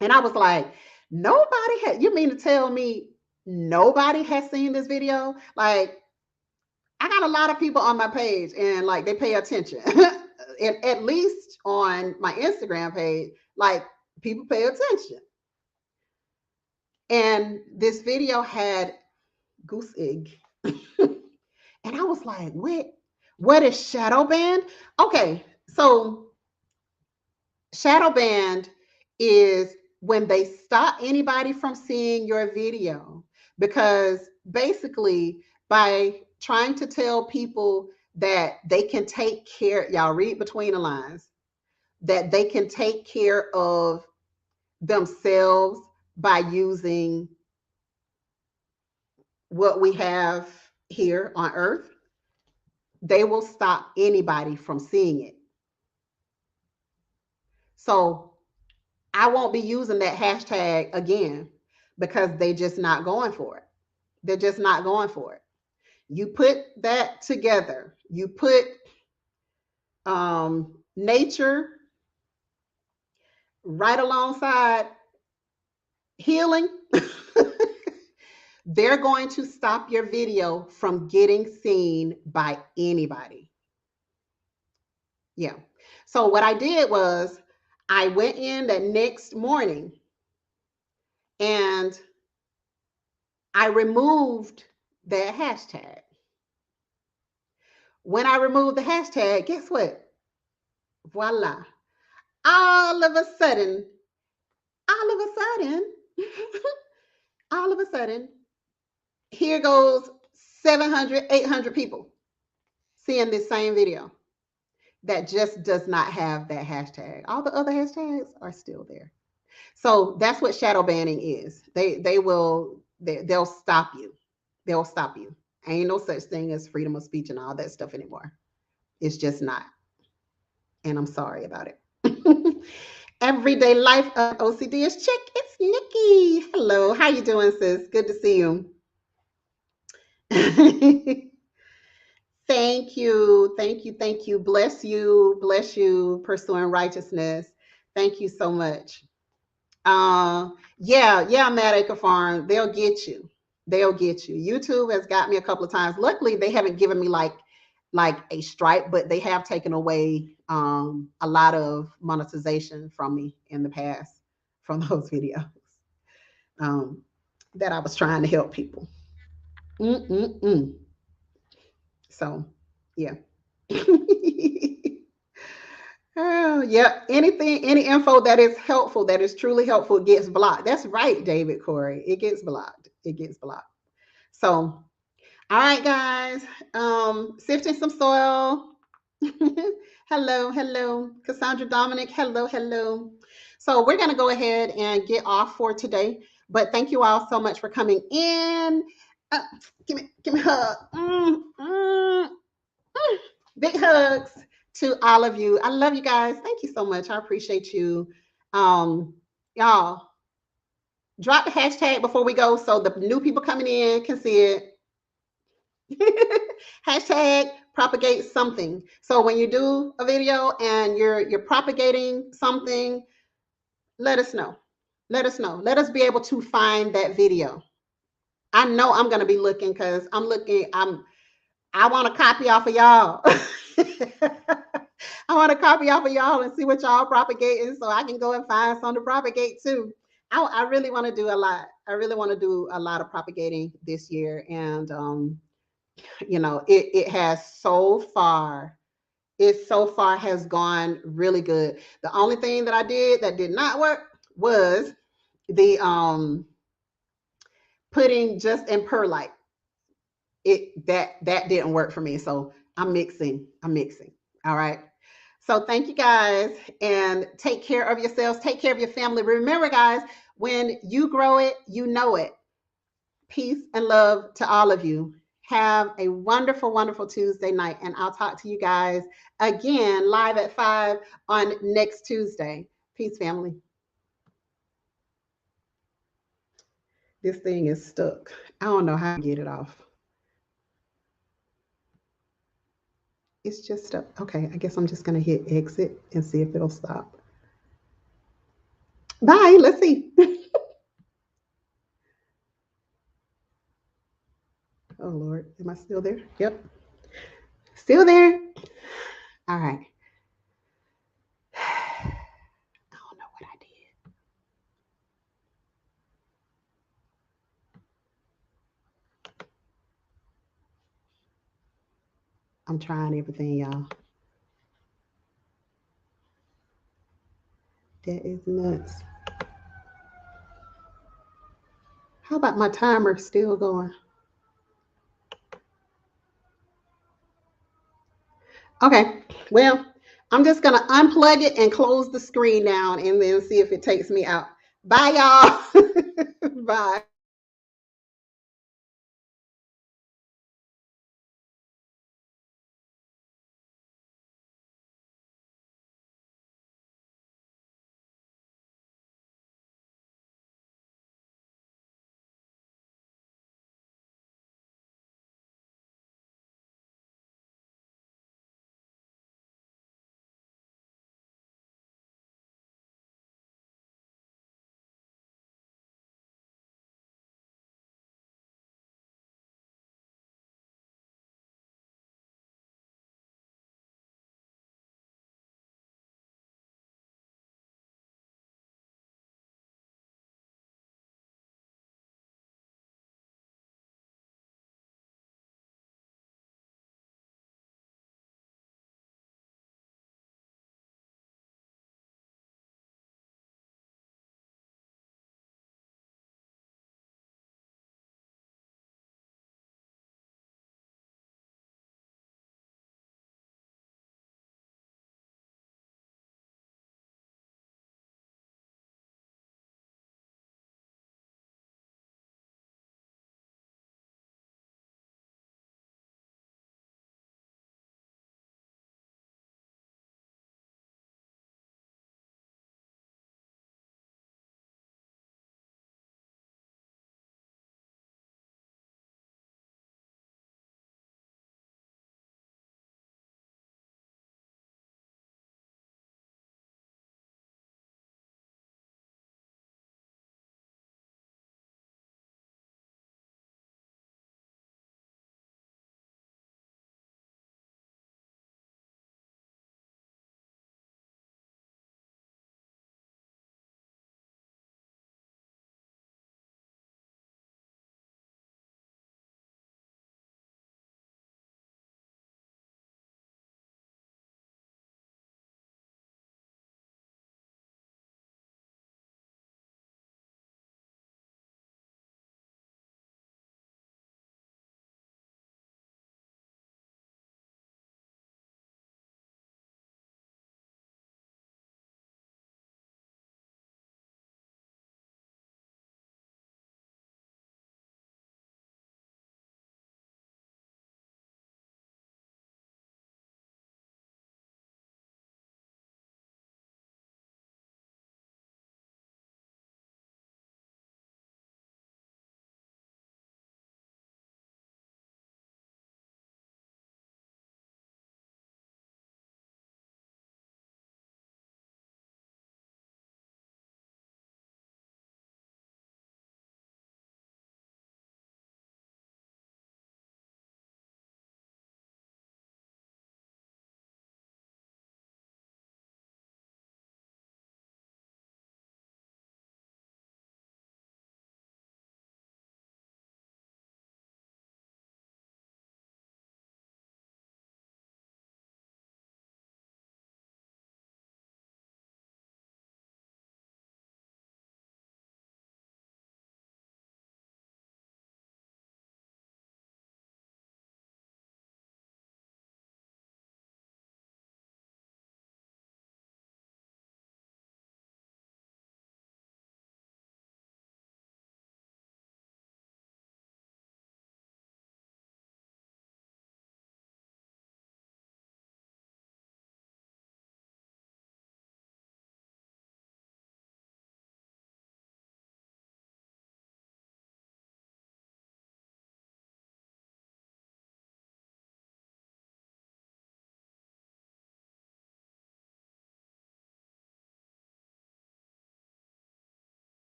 and I was like, nobody had, you mean to tell me nobody has seen this video? Like, I got a lot of people on my page and like they pay attention. At least on my Instagram page, like people pay attention. And this video had goose egg. And I was like, what is shadow ban? Okay, so shadow ban is when they stop anybody from seeing your video, because basically by trying to tell people that they can take care, y'all read between the lines, that they can take care of themselves by using what we have here on earth, they will stop anybody from seeing it. So I won't be using that hashtag again because they just not going for it. They're just not going for it. You put that together. You put nature right alongside healing. They're going to stop your video from getting seen by anybody. Yeah. So what I did was I went in the next morning and I removed that hashtag. When I removed the hashtag, guess what? Voila. All of a sudden, all of a sudden, all of a sudden, here goes 700, 800 people seeing this same video that just does not have that hashtag. All the other hashtags are still there. So that's what shadow banning is. They'll stop you. They'll stop you. Ain't no such thing as freedom of speech and all that stuff anymore. It's just not. And I'm sorry about it. Everyday life of OCD is chick. It's Nikki. Hello. How you doing, sis? Good to see you. Thank you. Thank you. Thank you. Bless you. Bless you. Pursuing righteousness. Thank you so much. Yeah, Mad Acre Farm. They'll get you. They'll get you. YouTube has got me a couple of times. Luckily, they haven't given me like a stripe, but they have taken away a lot of monetization from me in the past from those videos that I was trying to help people. So, yeah. Oh, yeah. Anything, any info that is helpful, that is truly helpful, gets blocked. That's right, David Corey. It gets blocked. It gets blocked. So, all right, guys. Sifting some soil. Hello. Cassandra Dominic. Hello. So we're gonna go ahead and get off for today. But thank you all so much for coming in. Give me a hug. Big hugs to all of you. I love you guys. Thank you so much. I appreciate you. Y'all, drop the hashtag before we go so the new people coming in can see it. Hashtag propagate something. So when you do a video and you're propagating something, let us know. Let us know. Let us be able to find that video. I know I'm gonna be looking because I want to copy off of y'all. I want to copy off of y'all and see what y'all propagating so I can go and find some to propagate too. I really want to do a lot. I really want to do a lot of propagating this year. And, it has so far, has gone really good. The only thing that I did that did not work was the putting just in perlite. That didn't work for me. So I'm mixing. All right. So thank you guys and take care of yourselves. Take care of your family. Remember, guys, when you grow it, you know it. Peace and love to all of you. Have a wonderful, wonderful Tuesday night. And I'll talk to you guys again live at 5 on next Tuesday. Peace, family. This thing is stuck. I don't know how to get it off. It's just stuck. Okay, I guess I'm just going to hit exit and see if it'll stop. Bye. Let's see. Oh, Lord. Am I still there? Yep. Still there. All right. I don't know what I did. I'm trying everything, y'all. That is nuts. How about my timer still going? Okay, well, I'm just gonna unplug it and close the screen down and then see if it takes me out. Bye, y'all. Bye.